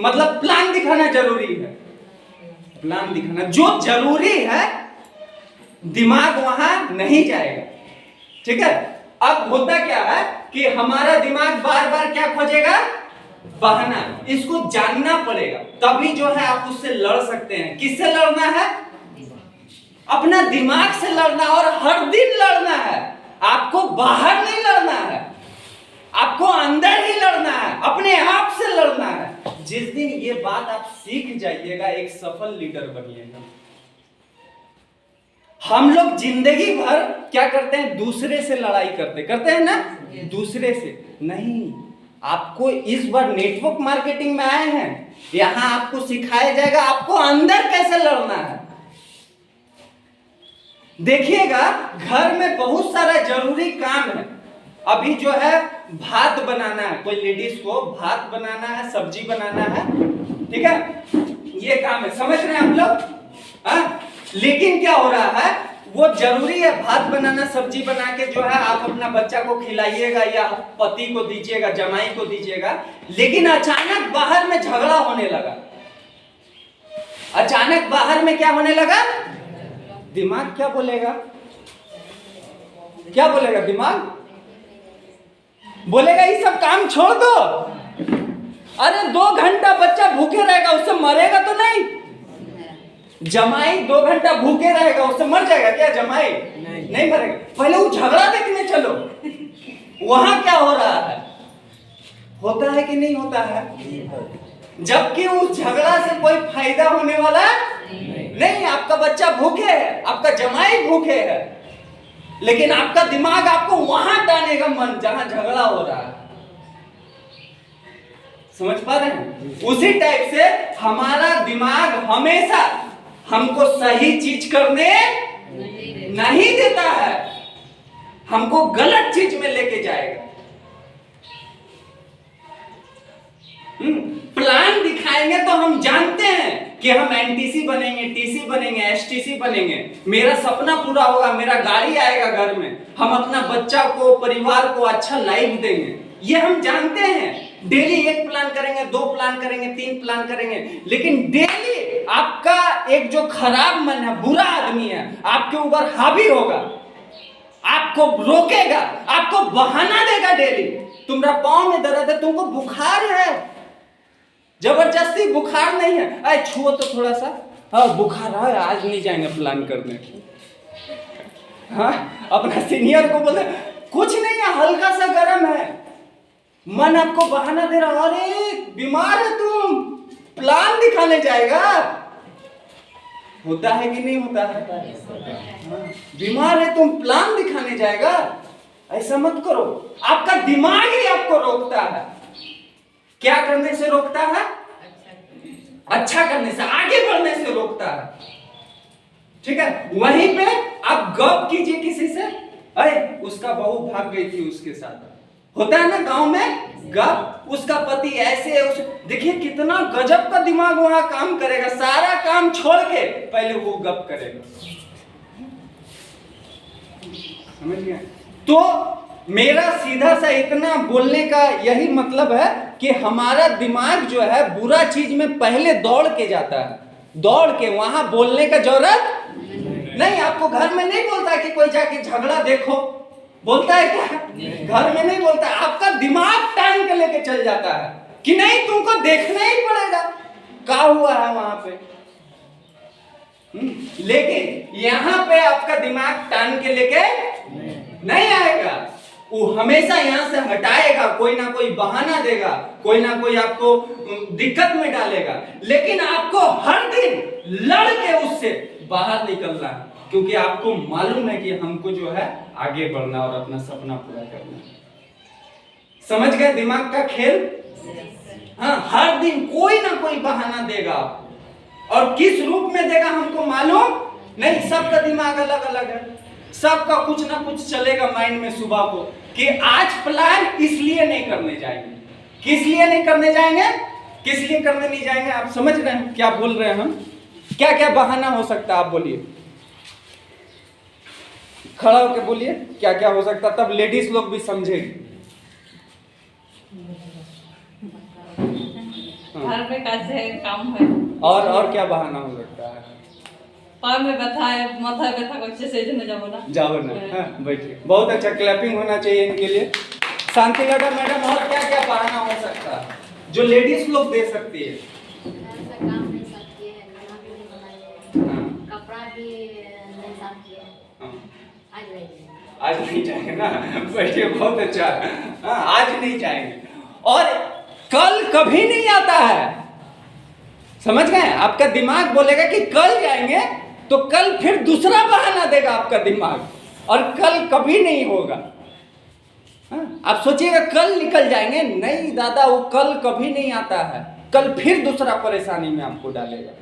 Speaker 3: मतलब प्लान दिखाना जरूरी है? प्लान दिखाना जो जरूरी है, दिमाग वहां नहीं जाएगा। ठीक है, अब होता क्या है कि हमारा दिमाग बार बार क्या खोजेगा? बहाना। इसको जानना पड़ेगा, तभी जो है आप उससे लड़ सकते हैं। किससे लड़ना है? अपना दिमाग से लड़ना, और हर दिन लड़ना है। आपको बाहर नहीं लड़ना है, आपको अंदर ही लड़ना है, अपने आप से लड़ना है। जिस दिन ये बात आप सीख जाइएगा, एक सफल लीडर बनिएगा। हम लोग जिंदगी भर क्या करते हैं? दूसरे से लड़ाई करते हैं ना, दूसरे से नहीं। आपको इस बार नेटवर्क मार्केटिंग में आए हैं, यहां आपको सिखाया जाएगा आपको अंदर कैसे लड़ना है। देखिएगा, घर में बहुत सारा जरूरी काम है। अभी जो है भात बनाना है, कोई लेडीज को भात बनाना है, सब्जी बनाना है, ठीक है, ये काम है। समझ रहे हैं आप लोग? लेकिन क्या हो रहा है, वो जरूरी है भात बनाना, सब्जी बना के जो है आप अपना बच्चा को खिलाइएगा या पति को दीजिएगा, जमाई को दीजिएगा। लेकिन अचानक बाहर में झगड़ा होने लगा, अचानक बाहर में क्या होने लगा? दिमाग क्या बोलेगा? क्या बोलेगा दिमाग? बोलेगा ये सब काम छोड़ दो। अरे 2 घंटा बच्चा भूखे रहेगा, उससे मरेगा तो नहीं। जमाई 2 घंटा भूखे रहेगा, उससे मर जाएगा क्या जमाई? नहीं मरेगा। पहले वो झगड़ा देखने चलो, वहां क्या हो रहा है, होता है कि नहीं होता है? जबकि उस झगड़ा से कोई फायदा होने वाला नहीं। आपका बच्चा भूखे है, आपका जमाई भूखे है, लेकिन आपका दिमाग आपको वहां डालेगा मन जहां झगड़ा हो रहा है। समझ पा रहे हैं? उसी टाइप से हमारा दिमाग हमेशा हमको सही चीज करने नहीं देता है, हमको गलत चीज में लेके जाएगा। प्लान दिखाएंगे तो हम जानते हैं कि कि हम एनटीसी बनेंगे, टीसी बनेंगे, एसटीसी बनेंगे, मेरा सपना पूरा होगा, मेरा गाड़ी आएगा घर में, हम अपना बच्चा को, परिवार को अच्छा लाइफ देंगे, ये हम जानते हैं। डेली 1 प्लान करेंगे, 2 प्लान करेंगे, 3 प्लान करेंगे, लेकिन डेली आपका एक जो खराब मन है, बुरा आदमी है, आपके ऊपर हावी होगा, आपको रोकेगा, आपको बहाना देगा। डेली तुम्हारा पाँव में दर्द है, तुमको बुखार है, जबरदस्ती बुखार नहीं है, अरे छुओ तो थोड़ा सा, हाँ बुखार है, आज नहीं जाएंगे प्लान करने। हाँ, अपना सीनियर को बोले कुछ नहीं है, हल्का सा गर्म है, मन आपको बहाना दे रहा, अरे बीमार है तुम, प्लान दिखाने जाएगा। होता है कि नहीं होता है? बीमार है तुम, प्लान दिखाने जाएगा, ऐसा मत करो। आपका दिमाग ही आपको रोकता है। क्या करने से रोकता है? अच्छा करने से, आगे बढ़ने से रोकता है। ठीक है, वहीं पे आप गप कीजिए किसी से, अरे उसका बहू भाग गई थी उसके साथ, होता है ना गांव में गप, उसका पति ऐसे, उस देखिए कितना गजब का दिमाग वहां काम करेगा, सारा काम छोड़ के पहले वो गप करेगा। समझ गए? तो मेरा सीधा सा इतना बोलने का यही मतलब है कि हमारा दिमाग जो है बुरा चीज में पहले दौड़ के जाता है, दौड़ के, वहां बोलने का जरूरत नहीं। आपको घर में नहीं बोलता कि कोई जाके झगड़ा देखो, बोलता है क्या? घर में नहीं बोलता, आपका दिमाग टाइम के लेके चल जाता है कि नहीं तुमको देखना ही पड़ेगा क्या हुआ है वहां पे। लेकिन यहां पे आपका दिमाग टाइम के लेके नहीं आएगा, वो हमेशा यहां से हटाएगा, कोई ना कोई बहाना देगा, कोई ना कोई आपको दिक्कत में डालेगा, लेकिन आपको हर दिन लड़ के उससे बाहर निकलना है, क्योंकि आपको मालूम है कि हमको जो है आगे बढ़ना और अपना सपना पूरा करना। समझ गए दिमाग का खेल? हाँ, हर दिन कोई ना कोई बहाना देगा आपको, और किस रूप में देगा हमको मालूम नहीं। सबका दिमाग अलग अलग है, सबका कुछ ना कुछ चलेगा माइंड में सुबह को कि आज प्लान इसलिए नहीं करने जाएंगे। किस लिए नहीं करने जाएंगे? किस लिए करने नहीं जाएंगे? आप समझ रहे हैं क्या बोल रहे हैं हम? क्या क्या बहाना हो सकता है आप बोलिए, खड़ा होकर बोलिए क्या क्या हो सकता, तब लेडीज लोग भी समझेंगे।
Speaker 4: घर में कैसे काम है,
Speaker 3: और क्या बहाना हो सकता है?
Speaker 4: पाँव में व्यथा है, माथा व्यथा को अच्छे से जाओ ना,
Speaker 3: जाओ ना। हाँ, बैठिए, बहुत अच्छा, क्लैपिंग होना चाहिए इनके लिए। शांति लगा मैडम, और क्या क्या बहाना हो सकता है जो लेडीज लोग दे सकती है?
Speaker 5: काम नहीं सकती है, खाना भी नहीं बनाई है, कपड़ा भी नहीं साफ किया है, आज
Speaker 3: नहीं जाएंगे ना, बैठिए, बहुत अच्छा। हाँ, आज नहीं जाएंगे, और कल कभी नहीं आता है। समझ गए? आपका दिमाग बोलेगा कि कल जाएंगे, तो कल फिर दूसरा बहाना देगा आपका दिमाग, और कल कभी नहीं होगा। हाँ, आप सोचिएगा कल निकल जाएंगे, नहीं दादा, वो कल कभी नहीं आता है, कल फिर दूसरा परेशानी में आपको डालेगा।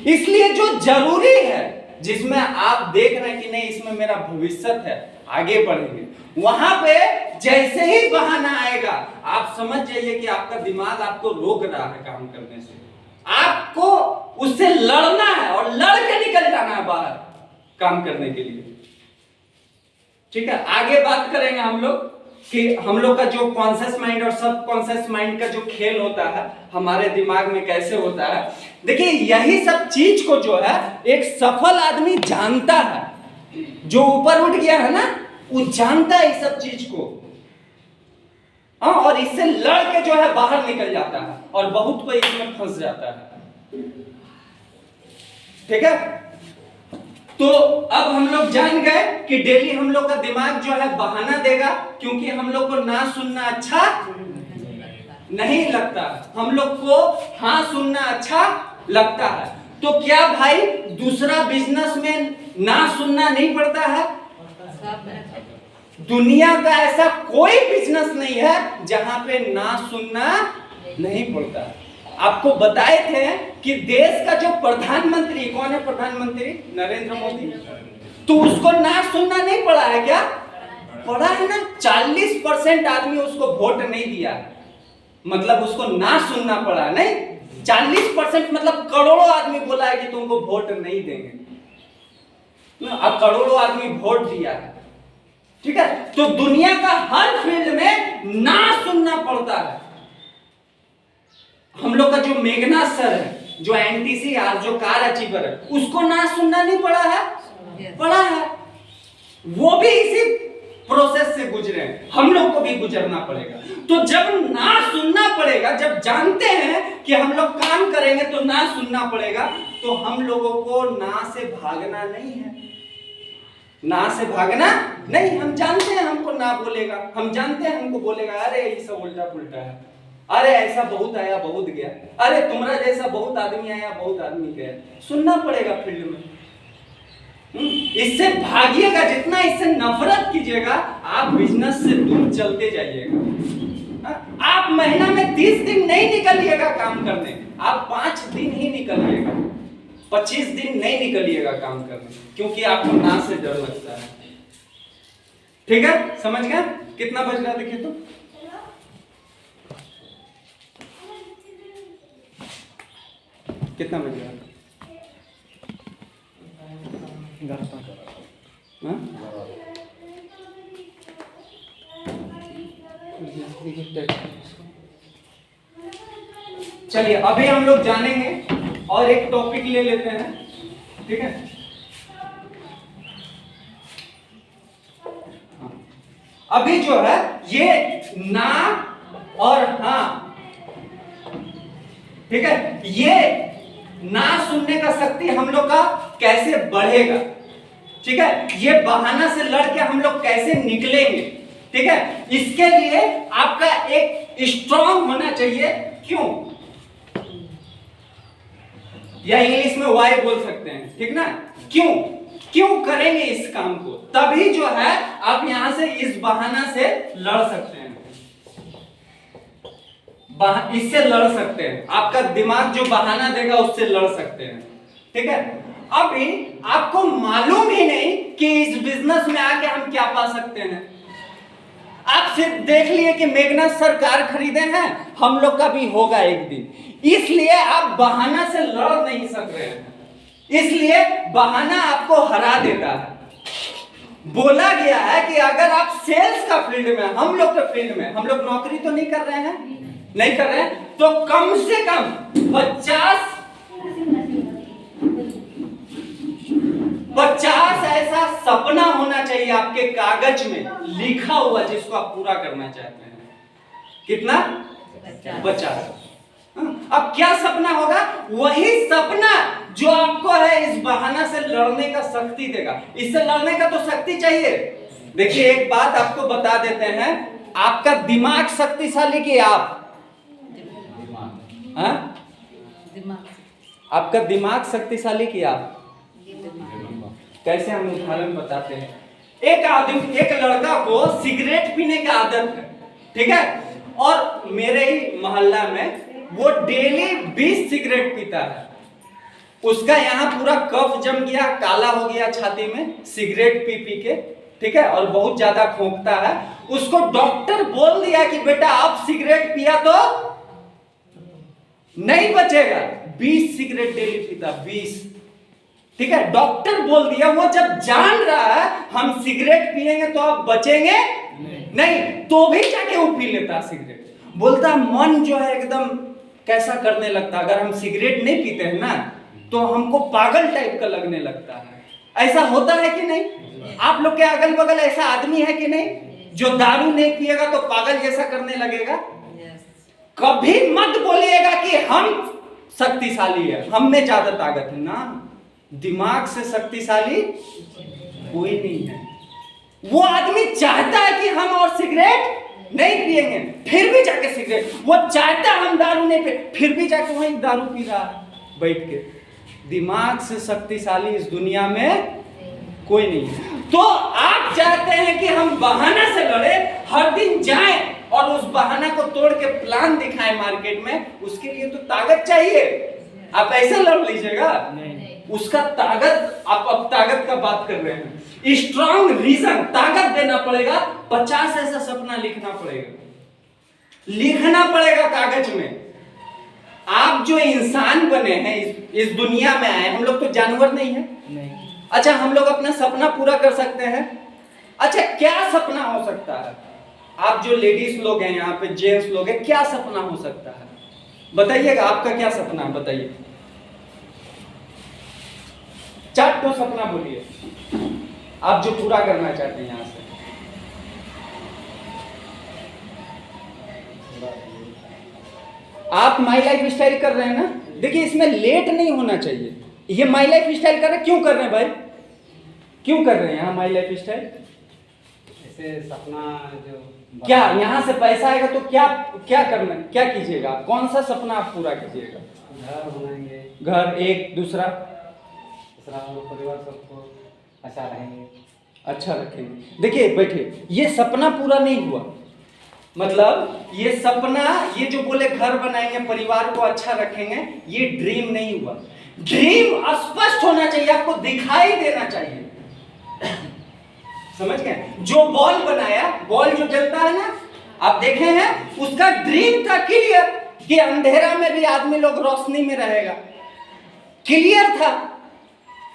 Speaker 3: इसलिए जो जरूरी है, जिसमें आप देख रहे हैं कि नहीं इसमें मेरा भविष्य है, आगे बढ़ेंगे, वहां पे जैसे ही बहाना आएगा आप समझ जाइए कि आपका दिमाग आपको रोक रहा है काम करने से। आपको उससे लड़ना है और लड़ के निकल जाना है बाहर काम करने के लिए। ठीक है, आगे बात करेंगे हम लोग कि हम लोग का जो कॉन्शियस माइंड और सब कॉन्शियस माइंड का जो खेल होता है हमारे दिमाग में कैसे होता है। देखिए, यही सब चीज को जो है एक सफल आदमी जानता है, जो ऊपर उठ गया है ना, वो जानता है इस सब चीज को। हाँ, और इससे लड़ के जो है बाहर निकल जाता है, और बहुत कोई इसमें फंस जाता है। ठीक है, तो अब हम लोग जान गए कि डेली हम लोग का दिमाग जो है बहाना देगा, क्योंकि हम लोग को ना सुनना अच्छा नहीं लगता, हम लोग को हाँ सुनना अच्छा लगता है। तो क्या भाई दूसरा बिजनेस में ना सुनना नहीं पड़ता है? दुनिया का ऐसा कोई बिजनेस नहीं है जहां पे ना सुनना नहीं पड़ता। आपको बताए थे कि देश का जो प्रधानमंत्री, कौन है प्रधानमंत्री? नरेंद्र मोदी। तो उसको ना सुनना नहीं पड़ा है क्या? पड़ा है ना। 40% आदमी उसको वोट नहीं दिया, मतलब उसको ना सुनना पड़ा नहीं। 40% मतलब करोड़ों आदमी बोला है कि तुमको वोट नहीं देंगे। अब करोड़ों आदमी वोट दिया है, ठीक है। तो दुनिया का हर फील्ड में ना सुनना पड़ता है। हम लोग का जो मेघनाथ सर है, जो NTCR, जो कार अचीवर है, उसको ना सुनना नहीं पड़ा है, पड़ा है। वो भी इसी प्रोसेस से गुजरे हैं, हम लोग को भी गुजरना पड़ेगा। तो जब ना सुनना पड़ेगा, जब जानते हैं कि हम लोग काम करेंगे तो ना सुनना पड़ेगा, तो हम लोगों को ना से भागना नहीं है, ना से भागना नहीं। हम जानते हैं हमको ना बोलेगा, हम जानते हैं हमको बोलेगा अरे ये सब उल्टा पुल्टा है, अरे ऐसा बहुत आया बहुत गया, अरे तुम्हारा जैसा बहुत आदमी आया बहुत आदमी गया। सुनना पड़ेगा फील्ड में। इससे भागिएगा जितना, इससे नफरत कीजिएगा, आप बिजनेस से दूर चलते जाइएगा। आप महीना में 30 दिन नहीं निकलिएगा काम करने, आप 5 दिन ही निकलिएगा, 25 दिन नहीं निकलिएगा काम करने, क्योंकि आपको ना से डर लगता है। ठीक है, समझ गए? कितना बज रहा देखिए तो, कितना बज रहा? चलिए अभी हम लोग जानेंगे और एक टॉपिक ले लेते हैं, ठीक है। अभी जो है ये ना और हाँ, ठीक है, ये ना सुनने का शक्ति हम लोग का कैसे बढ़ेगा, ठीक है। ये बहाना से लड़के हम लोग कैसे निकलेंगे, ठीक है। इसके लिए आपका एक स्ट्रांग होना चाहिए। क्यों, या इंग्लिश में वाई बोल सकते हैं, ठीक ना। क्यों क्यों करेंगे इस काम को, तभी जो है आप यहां से इस बहाना से लड़ सकते हैं, इससे लड़ सकते हैं। आपका दिमाग जो बहाना देगा उससे लड़ सकते हैं, ठीक है। अभी आपको मालूम ही नहीं कि इस बिजनेस में आके हम क्या पा सकते हैं। आप सिर्फ देख लिए कि मेघनाथ सर कार खरीदे हैं, हम लोग का भी होगा एक दिन, इसलिए आप बहाना से लड़ नहीं सक रहे हैं, इसलिए बहाना आपको हरा देता है। बोला गया है कि अगर आप सेल्स का फील्ड में, हम लोग के फील्ड में, हम लोग नौकरी तो नहीं कर रहे हैं, नहीं कर रहे हैं, तो कम से कम 50 ऐसा सपना होना चाहिए आपके कागज में लिखा हुआ, जिसको आप पूरा करना चाहते हैं। कितना? 50। अब क्या सपना होगा? वही सपना जो आपको है इस बहाना से लड़ने का शक्ति देगा। इससे लड़ने का तो शक्ति चाहिए। देखिए एक बात आपको बता देते हैं, आपका दिमाग शक्तिशाली कि आप, आपका दिमाग शक्तिशाली कि आप? कैसे हम उदाहरण बताते हैं। एक आदमी, एक लड़का को सिगरेट पीने की आदत है, ठीक है, और मेरे ही मोहल्ला में वो डेली 20 सिगरेट पीता है। उसका यहाँ पूरा कफ जम गया, काला हो गया छाती में, सिगरेट पी पी के, ठीक है, और बहुत ज्यादा खोंकता है। उसको डॉक्टर बोल दिया कि बेटा अब सिगरेट पिया तो नहीं बचेगा। 20 सिगरेट डेली पीता, 20, ठीक है, डॉक्टर बोल दिया। वो जब जान रहा है हम सिगरेट पिएंगे तो अब बचेंगे नहीं, तो भी जाके वो पी लेता सिगरेट। बोलता मन जो है एकदम कैसा करने लगता, अगर हम सिगरेट नहीं पीते हैं ना तो हमको पागल टाइप का लगने लगता है। ऐसा होता है कि नहीं? आप लोग के अगल बगल ऐसा आदमी है कि नहीं जो दारू नहीं पिएगा तो पागल जैसा करने लगेगा? कभी मत बोलिएगा कि हम शक्तिशाली है, हम में ज्यादा ताकत है ना। दिमाग से शक्तिशाली कोई नहीं है। वो आदमी चाहता है कि हम और सिगरेट नहीं पिएंगे, फिर भी जाके सिगरेट, वो चाहता है हम दारू नहीं पिए, फिर भी जाके वहीं दारू पी रहा है बैठ के। दिमाग से शक्तिशाली इस दुनिया में कोई नहीं है। तो आप चाहते हैं कि हम बहाना से लड़े, हर दिन जाएं और उस बहाना को तोड़ के प्लान दिखाएं मार्केट में, उसके लिए तो ताकत चाहिए। आप ऐसे लड़ लीजिएगा नहीं, उसका ताकत, आप अब ताकत का बात कर रहे हैं, स्ट्रॉन्ग रीजन, ताकत देना पड़ेगा। 50 ऐसा सपना लिखना पड़ेगा, लिखना पड़ेगा कागज में। आप जो इंसान बने हैं, इस दुनिया में आए, हम लोग तो जानवर नहीं है।
Speaker 2: नहीं।
Speaker 3: अच्छा, हम लोग अपना सपना पूरा कर सकते हैं। अच्छा, क्या सपना हो सकता है? आप जो लेडीज लोग हैं यहाँ पे, जेंट्स लोग हैं, क्या सपना हो सकता है बताइएगा? आपका क्या सपना है बताइए? 4 तो सपना बोलिए आप जो पूरा करना चाहते हैं यहाँ से। आप माई लाइफ स्टाइल कर रहे हैं ना, देखिए इसमें लेट नहीं होना चाहिए। ये माई लाइफ स्टाइल कर रहे हैं, क्यों कर रहे हैं भाई? क्यों कर रहे हैं यहाँ माई लाइफ स्टाइल?
Speaker 2: ऐसे सपना जो
Speaker 3: क्या यहाँ से पैसा आएगा तो क्या क्या करना, क्या कीजिएगा? कौन सा सपना आप पूरा कीजिएगा?
Speaker 2: घर बनाएंगे,
Speaker 3: घर, एक दूसरा
Speaker 2: परिवार सबको अच्छा रहेंगे,
Speaker 3: अच्छा रखेंगे। देखिए बैठे, ये सपना पूरा नहीं हुआ, मतलब ये सपना, ये जो बोले घर बनाएंगे, परिवार को अच्छा रखेंगे, ये ड्रीम नहीं हुआ। ड्रीम स्पष्ट होना चाहिए, आपको दिखाई देना चाहिए। समझ गए? जो बॉल बनाया, बॉल जो जलता है ना, आप देखे हैं, उसका ड्रीम था क्लियर कि अंधेरा में भी आदमी लोग रोशनी में रहेगा, क्लियर था।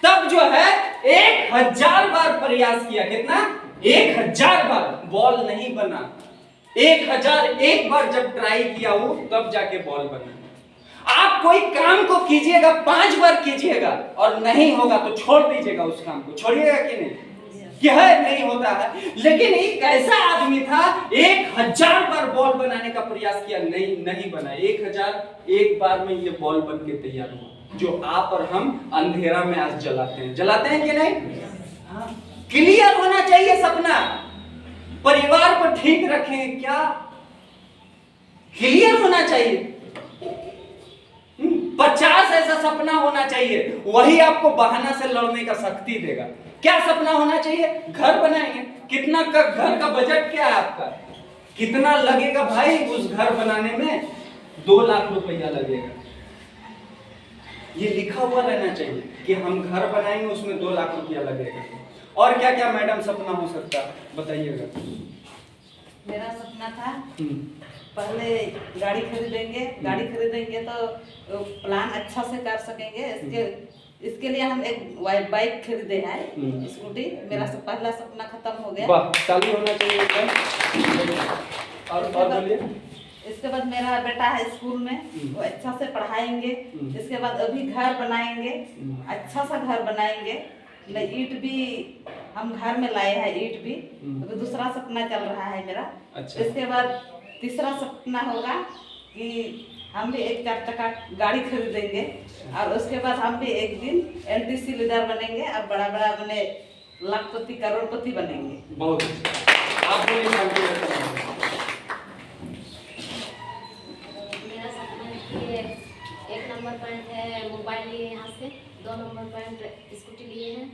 Speaker 3: तब जो है 1000 बार प्रयास किया, कितना? 1000 बार, बॉल नहीं बना। 1001 बार जब ट्राई किया वो, तब जाके बॉल बना। आप कोई काम को कीजिएगा, 5 बार कीजिएगा और नहीं होगा तो छोड़ दीजिएगा, उस काम को छोड़िएगा कि नहीं? कि है नहीं होता है। लेकिन एक ऐसा आदमी था, 1000 बार बॉल बनाने का प्रयास किया, नहीं बना। 1001 बार में ये बॉल बन के तैयार हुआ, जो आप और हम अंधेरा में आज जलाते हैं कि नहीं? हाँ। क्लियर होना चाहिए सपना, परिवार को ठीक रखें, क्या क्लियर होना चाहिए। 50 ऐसा सपना होना चाहिए, वही आपको बहाना से लड़ने का शक्ति देगा। क्या सपना होना चाहिए? घर बनाएंगे। कितना का घर का बजट क्या है आपका? कितना लगेगा भाई उस घर बनाने में? 2 लाख रुपया लगेगा। ये लिखा हुआ रहना चाहिए कि हम घर बनाएंगे, उसमें 2 लाख रुपया लगेगा। और क्या क्या मैडम सपना हो सकता है बताइएगा?
Speaker 4: मेरा सपना था पहले गाड़ी खरीदेंगे तो प्लान अच्छा से कर सकेंगे। इसके लिए हम एक बाइक खरीदे हैं, स्कूटी। मेरा पहला सपना खत्म हो गया।
Speaker 3: वाह, ताली होना चाहिए। और बोलिए।
Speaker 4: इसके बाद मेरा बेटा है स्कूल में, वो अच्छा से पढ़ाएंगे। इसके बाद अभी घर बनाएंगे, अच्छा सा घर बनाएंगे। ईंट भी हम घर में लाए हैं, ईंट भी। अभी दूसरा सपना चल रहा है मेरा।
Speaker 3: अच्छा।
Speaker 4: इसके बाद तीसरा सपना होगा कि हम भी एक 4 चक्का गाड़ी खरीदेंगे और उसके बाद हम भी एक दिन एनटीसी लीडर बनेंगे और बड़ा बड़ा बने लाखपति करोड़पति बनेंगे।
Speaker 3: बहुत आप बोलिए।
Speaker 5: मेरा सपना है कि 1 नंबर पॉइंट है मोबाइल लिए यहाँ से, 2 नंबर पॉइंट स्कूटी लिए हैं,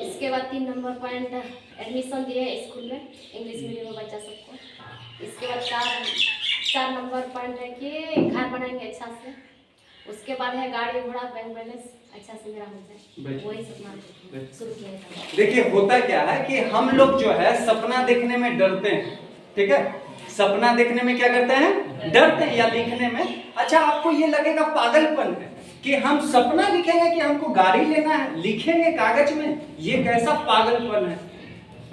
Speaker 5: इसके बाद 3 नंबर पॉइंट एडमिशन दिए स्कूल में, इंग्लिश मीडियम में बच्चा सबको। इसके बाद 4 नंबर पॉइंट है कि घर बनाएंगे अच्छा से। उसके बाद है गाड़ी घोड़ा बैंक बैलेंस अच्छा से मेरा हो जाए, वही सपना शुरू किया है।
Speaker 3: देखिए होता क्या है कि हम लोग जो है सपना देखने में डरते हैं, ठीक है? सपना देखने में क्या करते हैं? डरते हैं, या लिखने में। अच्छा, आपको ये लगेगा पागलपन है कि हम सपना लिखेंगे कि हमको गाड़ी लेना है, लिखेंगे कागज में, ये कैसा पागलपन है?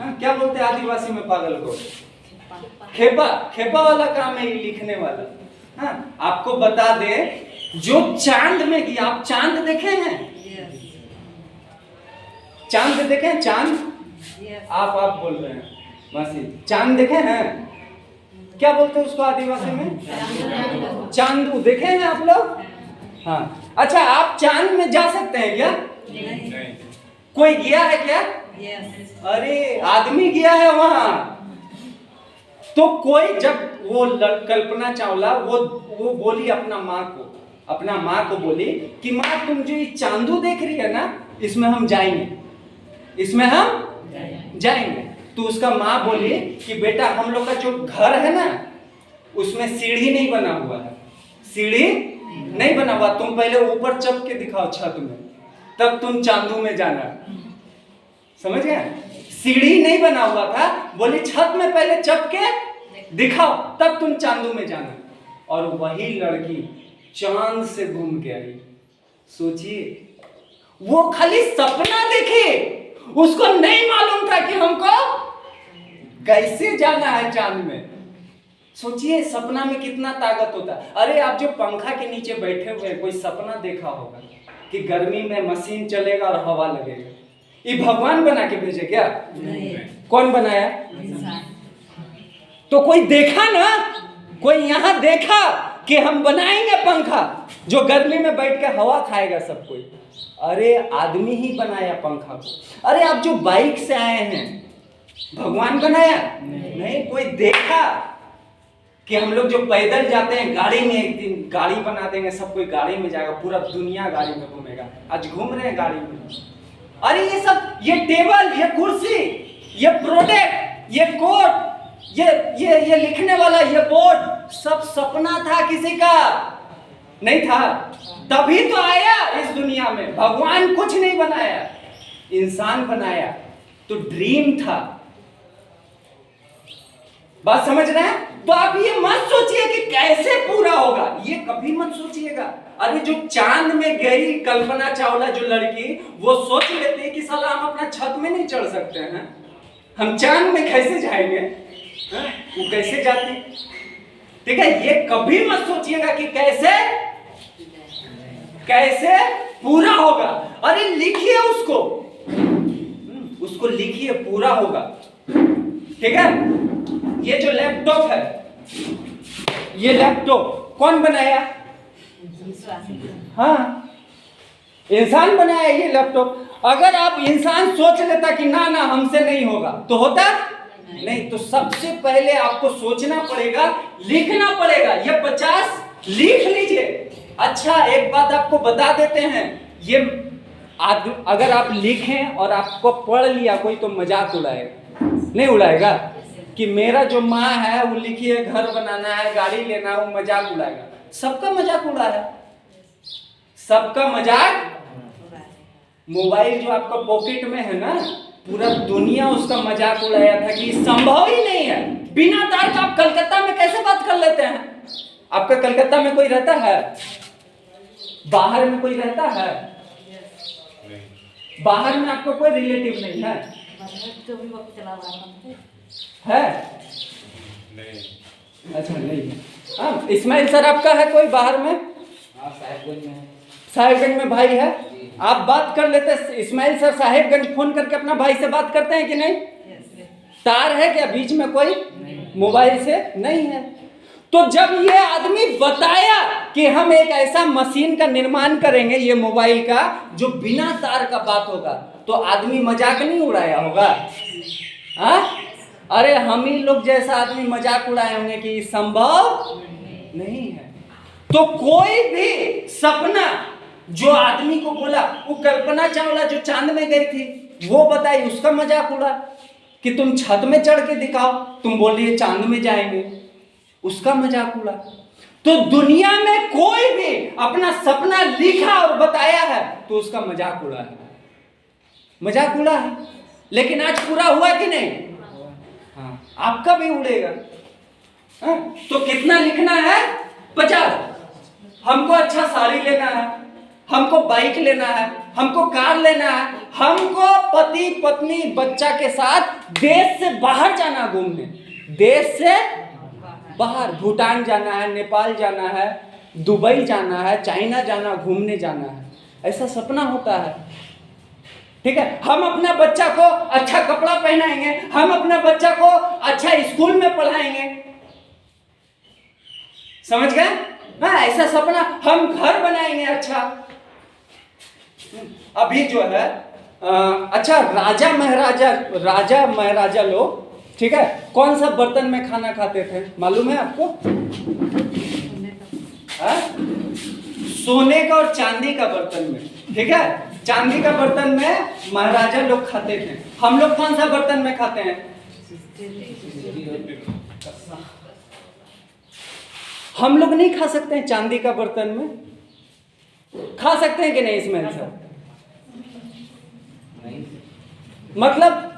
Speaker 3: हाँ, क्या बोलते हैं आदिवासी में पागल को? खेपा वाला काम है ये लिखने वाला। हाँ, आपको बता दे, जो चांद में गया, आप चांद देखे हैं? चांद देखे हैं? चांद आप बोल रहे हैं मासी, चांद देखे हैं? क्या बोलते हैं उसको आदिवासी में? चांदू देखे हैं आप लोग? हाँ। अच्छा, आप चांद में जा सकते हैं क्या? नहीं। कोई गया है क्या? अरे आदमी गया है वहां। तो कोई जब वो कल्पना चावला वो बोली अपना माँ को बोली कि माँ तुम जो ये चांदू देख रही है ना, इसमें हम जाएंगे। तो उसका माँ बोली कि बेटा हम लोग का जो घर है ना, उसमें सीढ़ी नहीं बना हुआ है, तुम पहले ऊपर चढ़ के दिखाओ छत में, तब तुम चांदू में जाना। समझ गए? सीढ़ी नहीं बना हुआ था, बोली छत में पहले चढ़ के दिखाओ, तब तुम चांदू में जाना। और वही लड़की चांद से घूम के आई। सोचिए, वो खाली सपना देखे, उसको नहीं मालूम था कि हमको कैसे जाना है चांद में। सोचिए सपना में कितना ताकत होता है। अरे आप जो पंखा के नीचे बैठे हुए हैं, कोई सपना देखा होगा कि गर्मी में मशीन चलेगा और हवा लगेगा? ये भगवान बना के भेजे क्या? नहीं। कौन बनाया? तो कोई देखा ना, कोई यहाँ देखा कि हम बनाएंगे पंखा जो गर्मी में बैठ के हवा खाएगा सब कोई? अरे आदमी ही बनाया पंखा को। अरे आप जो बाइक से आए हैं, भगवान बनाया? नहीं। कोई देखा कि हम लोग जो पैदल जाते हैं गाड़ी में, एक दिन गाड़ी बना देंगे, सब कोई गाड़ी में जाएगा, पूरा दुनिया गाड़ी में घूमेगा। आज घूम रहे हैं गाड़ी में। अरे ये सब, ये टेबल, ये कुर्सी, ये प्रोडक्ट, ये कोट, ये लिखने वाला, ये बोर्ड, सब सपना था किसी का? नहीं था। तभी तो आया इस दुनिया में। भगवान कुछ नहीं बनाया, इंसान बनाया, तो ड्रीम था। बात समझ रहे हैं? तो आप ये मत सोचिए कि कैसे पूरा होगा, ये कभी मत सोचिएगा। अरे जो चांद में गई कल्पना चावला जो लड़की, वो सोच लेती है कि साला हम अपना छत में नहीं चढ़ सकते हैं, हम चांद में कैसे जाएंगे? वो कैसे जाती? ठीक है, ये कभी मत सोचिएगा कि कैसे पूरा होगा। अरे लिखिए उसको लिखिए, पूरा होगा। ठीक है, ये जो लैपटॉप है, ये लैपटॉप कौन बनाया? हाँ, इंसान बनाया ये लैपटॉप। अगर आप इंसान सोच लेता कि ना हमसे नहीं होगा, तो होता नहीं। तो सबसे पहले आपको सोचना पड़ेगा, लिखना पड़ेगा। ये 50 लिख लीजिए। अच्छा, एक बात आपको बता देते हैं, ये अगर आप लिखें और आपको पढ़ लिया कोई, तो मजाक उड़ाएगा। नहीं उड़ाएगा कि मेरा जो माँ है वो लिखिए घर बनाना है, गाड़ी लेना है, वो मजाक उड़ाएगा। सबका मजाक उड़ा है, सबका मजाक। मोबाइल जो आपका पॉकेट में है ना, पूरा दुनिया उसका मजाक उड़ाया था कि संभव ही नहीं है, बिना तार का आप कलकत्ता में कैसे बात कर लेते हैं? आपका कलकत्ता में कोई रहता है? बाहर में कोई रहता है? बाहर में आपको कोई रिलेटिव नहीं है? है? नहीं। अच्छा, नहीं है। हाँ, इस्माइल सर आपका है कोई बाहर में?
Speaker 1: हाँ, साहिबगंज में है।
Speaker 3: साहिबगंज में भाई है, आप बात कर लेते। इस्माइल सर साहिबगंज फोन करके अपना भाई से बात करते हैं कि नहीं? तार है क्या बीच में कोई? मोबाइल से नहीं है। तो जब ये आदमी बताया कि हम एक ऐसा मशीन का निर्माण करेंगे, ये मोबाइल का, जो बिना तार का बात होगा, तो आदमी मजाक नहीं उड़ाया होगा? हाँ? अरे हम ही लोग जैसा आदमी मजाक उड़ाए होंगे कि संभव नहीं है। तो कोई भी सपना जो आदमी को बोला, वो कल्पना चावला जो चांद में गई थी, वो बताई, उसका मजाक उड़ा कि तुम छत में चढ़ के दिखाओ, तुम बोल रही है चांद में जाएंगे, उसका मजाक उड़ा। तो दुनिया में कोई भी अपना सपना लिखा और बताया है तो उसका मजाक उड़ा है, मजाक उड़ा है। लेकिन आज पूरा हुआ कि नहीं? हाँ, आपका भी उड़ेगा। हाँ? तो कितना लिखना है? 50। हमको अच्छा साड़ी लेना है, हमको बाइक लेना है, हमको कार लेना है, हमको पति पत्नी बच्चा के साथ देश से बाहर जाना घूमने, देश से बाहर, भूटान जाना है, नेपाल जाना है, दुबई जाना है, चाइना जाना, घूमने जाना है, ऐसा सपना होता है। ठीक है, हम अपना बच्चा को अच्छा कपड़ा पहनाएंगे, हम अपना बच्चा को अच्छा स्कूल में पढ़ाएंगे, समझ गए? हाँ, ऐसा सपना। हम घर बनाएंगे अच्छा। अभी जो है अच्छा, राजा महाराजा लोग, ठीक है, कौन सा बर्तन में खाना खाते थे मालूम है आपको? सोने का और चांदी का बर्तन में। ठीक है, चांदी का बर्तन में महाराजा लोग खाते थे। हम लोग कौन सा बर्तन में खाते हैं? हम लोग नहीं खा सकते हैं चांदी का बर्तन में? खा सकते हैं कि नहीं इसमें सर? मतलब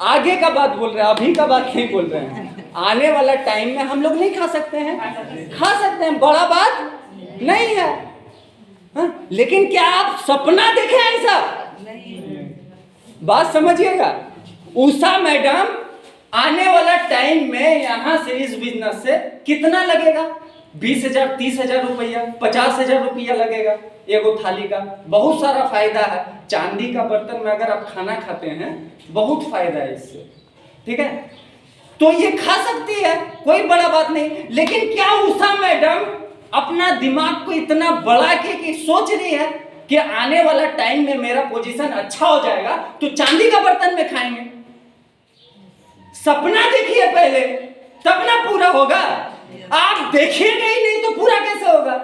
Speaker 3: आगे का बात बोल रहे हैं, अभी का बात नहीं बोल रहे हैं। आने वाला टाइम में हम लोग नहीं खा सकते हैं? खा सकते हैं, बड़ा बात नहीं है। हाँ? लेकिन क्या आप सपना देखे ऐसा? बात समझिएगा। उषा मैडम आने वाला टाइम में यहाँ से इस बिजनेस से कितना लगेगा? 20,000 30,000 रुपया 50,000 रुपया लगेगा एगो थाली का। बहुत सारा फायदा है। चांदी का बर्तन में अगर आप खाना खाते हैं बहुत फायदा है इससे, ठीक है। तो ये खा सकती है, कोई बड़ा बात नहीं। लेकिन क्या उषा मैडम अपना दिमाग को इतना बड़ा के सोच रही है कि आने वाला टाइम में मेरा पोजीशन अच्छा हो जाएगा तो चांदी का बर्तन में खाएंगे? सपना देखिए पहले, तब ना पूरा होगा। आप देखिएगा ही नहीं तो पूरा कैसे होगा?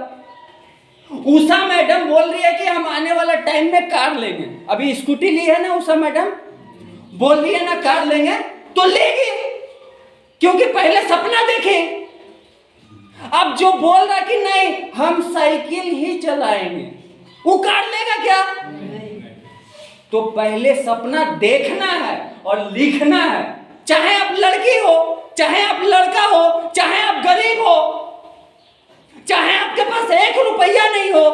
Speaker 3: उषा मैडम बोल रही है कि हम आने वाला टाइम में कार लेंगे। अभी स्कूटी ली है ना उषा मैडम, बोल रही है ना कार लेंगे, तो लेंगे, क्योंकि पहले सपना देखे। अब जो बोल रहा कि नहीं हम साइकिल ही चलाएंगे, वो कार लेगा क्या? तो पहले सपना देखना है और लिखना है। चाहे आप लड़की हो, चाहे आप लड़का हो, चाहे आप गरीब हो, चाहे आपके पास 1 रुपया नहीं हो,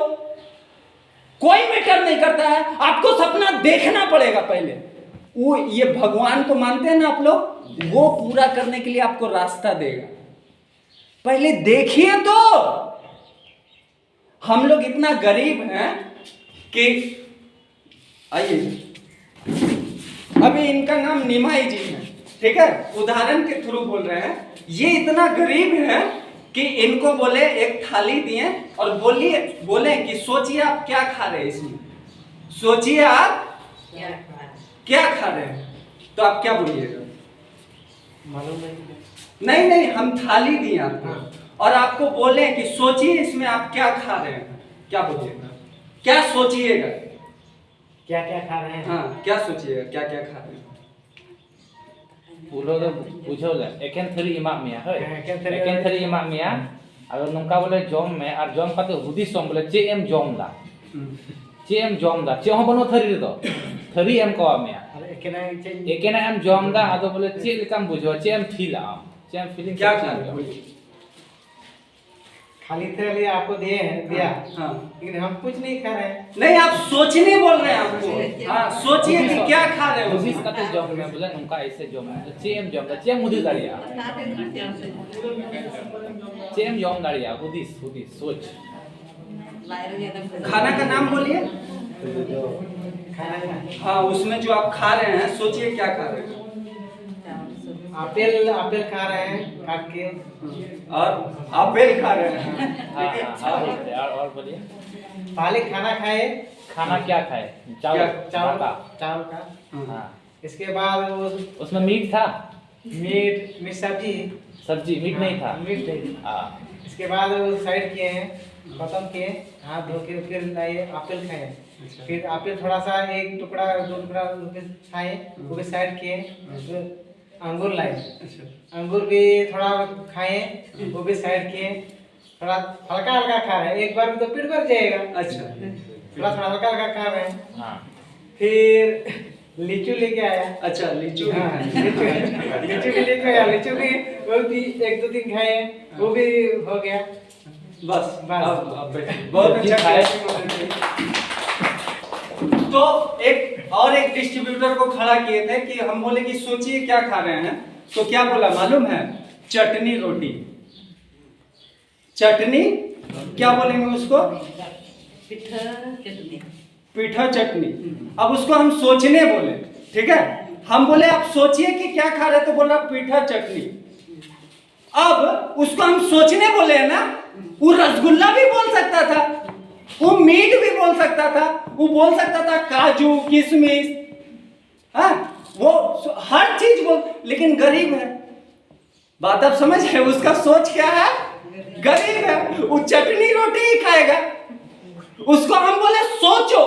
Speaker 3: कोई मैटर नहीं करता है। आपको सपना देखना पड़ेगा पहले। वो ये भगवान को मानते हैं ना आप लोग, वो पूरा करने के लिए आपको रास्ता देगा। पहले देखिए तो। हम लोग इतना गरीब हैं कि आइए, अभी इनका नाम निमाई जी है, ठीक है, उदाहरण के थ्रू बोल रहे हैं। ये इतना गरीब है कि इनको बोले एक थाली दिए और बोले कि सोचिए आप क्या खा रहे हैं इसमें, सोचिए आप क्या खा रहे हैं, तो आप क्या बोलिएगा?
Speaker 2: मालूम
Speaker 3: नहीं, हम थाली दिए आपको और आपको बोले कि सोचिए इसमें आप क्या खा रहे हैं, क्या बोलिएगा? क्या सोचिएगा?
Speaker 2: क्या क्या खा रहे हैं?
Speaker 3: हाँ, क्या सोचिएगा क्या क्या खा रहे हैं?
Speaker 1: पुलो तो पूछो ले एकेन थरी इमाक मिया है,
Speaker 2: एकेन
Speaker 1: थरी इमाक मिया अगर नंका बोले जॉम में और जॉम काते हुदी सम बोले चे एम जॉम दा चे हो बनो थरी दो थरी एम को मिया एकेना एम जॉम दा आदो बोले चे लिकाम बुझो चे एम फील आम चे एम फीलिंग
Speaker 3: क्या खा रहे हैं?
Speaker 2: खाली थाली आपको दिए हैं, दिया,
Speaker 3: हाँ,
Speaker 2: लेकिन हम कुछ नहीं खा रहे हैं।
Speaker 3: नहीं आप सोचने बोल रहे हैं आपको। हाँ, सोचिए कि क्या खा रहे हो।
Speaker 1: हुदी काते जॉम में बोले नंका ऐसे जॉम चे एम मुदी दाड़िया चे एम जॉम दाड़िया हुदी सोच।
Speaker 3: खाना का नाम बोलिए।
Speaker 2: खाना का
Speaker 3: हाँ, उसमें जो आप खा रहे हैं सोचिए क्या खा रहे हैं।
Speaker 2: आपेल खा रहे हैं काट के,
Speaker 3: और आपेल खा रहे हैं।
Speaker 1: हाँ और बोलिए
Speaker 2: पहले खाना खाए।
Speaker 1: खाना क्या खाए? चावल
Speaker 2: चावल का।
Speaker 1: हाँ,
Speaker 2: इसके बाद वो
Speaker 1: उसमें मीट था?
Speaker 2: मीट
Speaker 1: सब्जी मीट नहीं था।
Speaker 2: मीट नहीं।
Speaker 1: हाँ,
Speaker 2: इसके बाद वो साइड किए हैं, खत्म किए, हाथ धो के फिर लाए आपेल खाए। फिर आपेल थोड़ा सा 1 टुकड़ा 2 टुकड़ा खाए, वो भी साइड किए। फिर अंगूर लाए, अंगूर भी थोड़ा खाए, वो भी साइड किए। थोड़ा हल्का हल्का खा रहे हैं, एक बार में तो पेट भर जाएगा।
Speaker 3: अच्छा,
Speaker 2: थोड़ा हल्का हल्का खा रहे हैं।
Speaker 1: हाँ,
Speaker 2: फिर लीचू लेके आया।
Speaker 3: अच्छा, लीचू भी
Speaker 2: हाँ,
Speaker 3: खाए।
Speaker 2: लीचू भी लेके आया। लीचू भी वो भी 1-2 दिन खाए, वो भी हो गया।
Speaker 3: बस
Speaker 2: बस।
Speaker 3: अब बैठिए। बहुत अच्छा खाया। तो एक डिस्ट्रीब्यूटर को खड़ा किए थे कि हम बोले कि सोचिए क्या खा रहे हैं, तो क्या बोला मालूम है? चटनी रोटी। चटनी क्या बोलेंगे उसको? पीठा चटनी। अब उसको हम सोचने बोले, ठीक है, हम बोले आप सोचिए कि क्या खा रहे, तो बोल रहा पीठा चटनी। अब उसको हम सोचने बोले है ना, वो रसगुल्ला भी बोल सकता था, वो मीट भी बोल सकता था, वो बोल सकता था काजू किशमिश, हाँ, वो हर चीज बोल, लेकिन गरीब है। बात आप समझ रहे? उसका सोच क्या है? गरीब है, वो चटनी रोटी ही खाएगा। उसको हम बोले सोचो,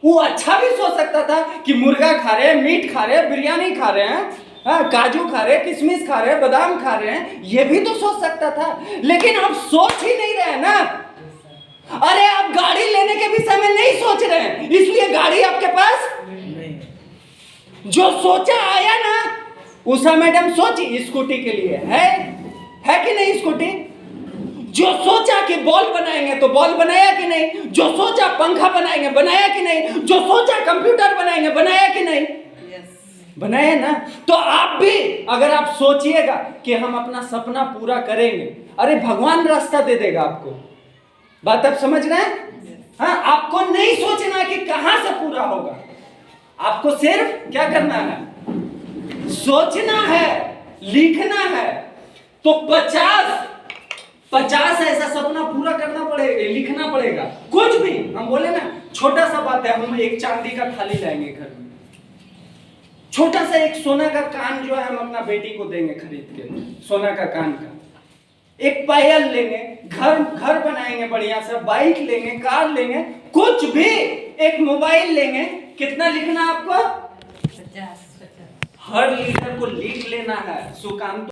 Speaker 3: वो अच्छा भी सोच सकता था कि मुर्गा खा रहे हैं, मीट खा रहे हैं, बिरयानी खा रहे हैं, हाँ, काजू खा रहे हैं, किशमिश खा रहे हैं, बादाम खा रहे हैं, ये भी तो सोच सकता था, लेकिन आप सोच ही नहीं रहे ना। अरे आप गाड़ी लेने के विषय में नहीं सोच रहे हैं, इसलिए गाड़ी आपके पास नहीं। जो सोचा आया ना, उषा मैडम सोची स्कूटी के लिए है कि नहीं? स्कूटी जो सोचा कि बॉल बनाएंगे तो बॉल बनाया कि नहीं, जो सोचा पंखा बनाएंगे बनाया कि नहीं, जो सोचा कंप्यूटर बनाएंगे बनाया कि नहीं, बनाया ना। तो आप भी अगर आप सोचिएगा कि हम अपना सपना पूरा करेंगे, अरे भगवान रास्ता दे देगा आपको। बात आप समझ रहे हैं? हाँ, आपको नहीं सोचना कि कहां से पूरा होगा, आपको सिर्फ क्या करना है, सोचना है, लिखना है। तो 50 ऐसा सपना पूरा करना पड़ेगा, लिखना पड़ेगा। कुछ भी हम बोले ना, छोटा सा बात है, हम एक चांदी का थाली लाएंगे घर में, छोटा सा एक सोना का कान जो है हम अपना बेटी को देंगे खरीद के, सोना का कान का, एक पायल लेंगे, घर बनाएंगे बढ़िया सा, बाइक लेंगे, कार लेंगे, कुछ भी, एक मोबाइल लेंगे। कितना लिखना आपको?
Speaker 4: 50।
Speaker 3: हर लीडर को लिख लेना है सुकांत।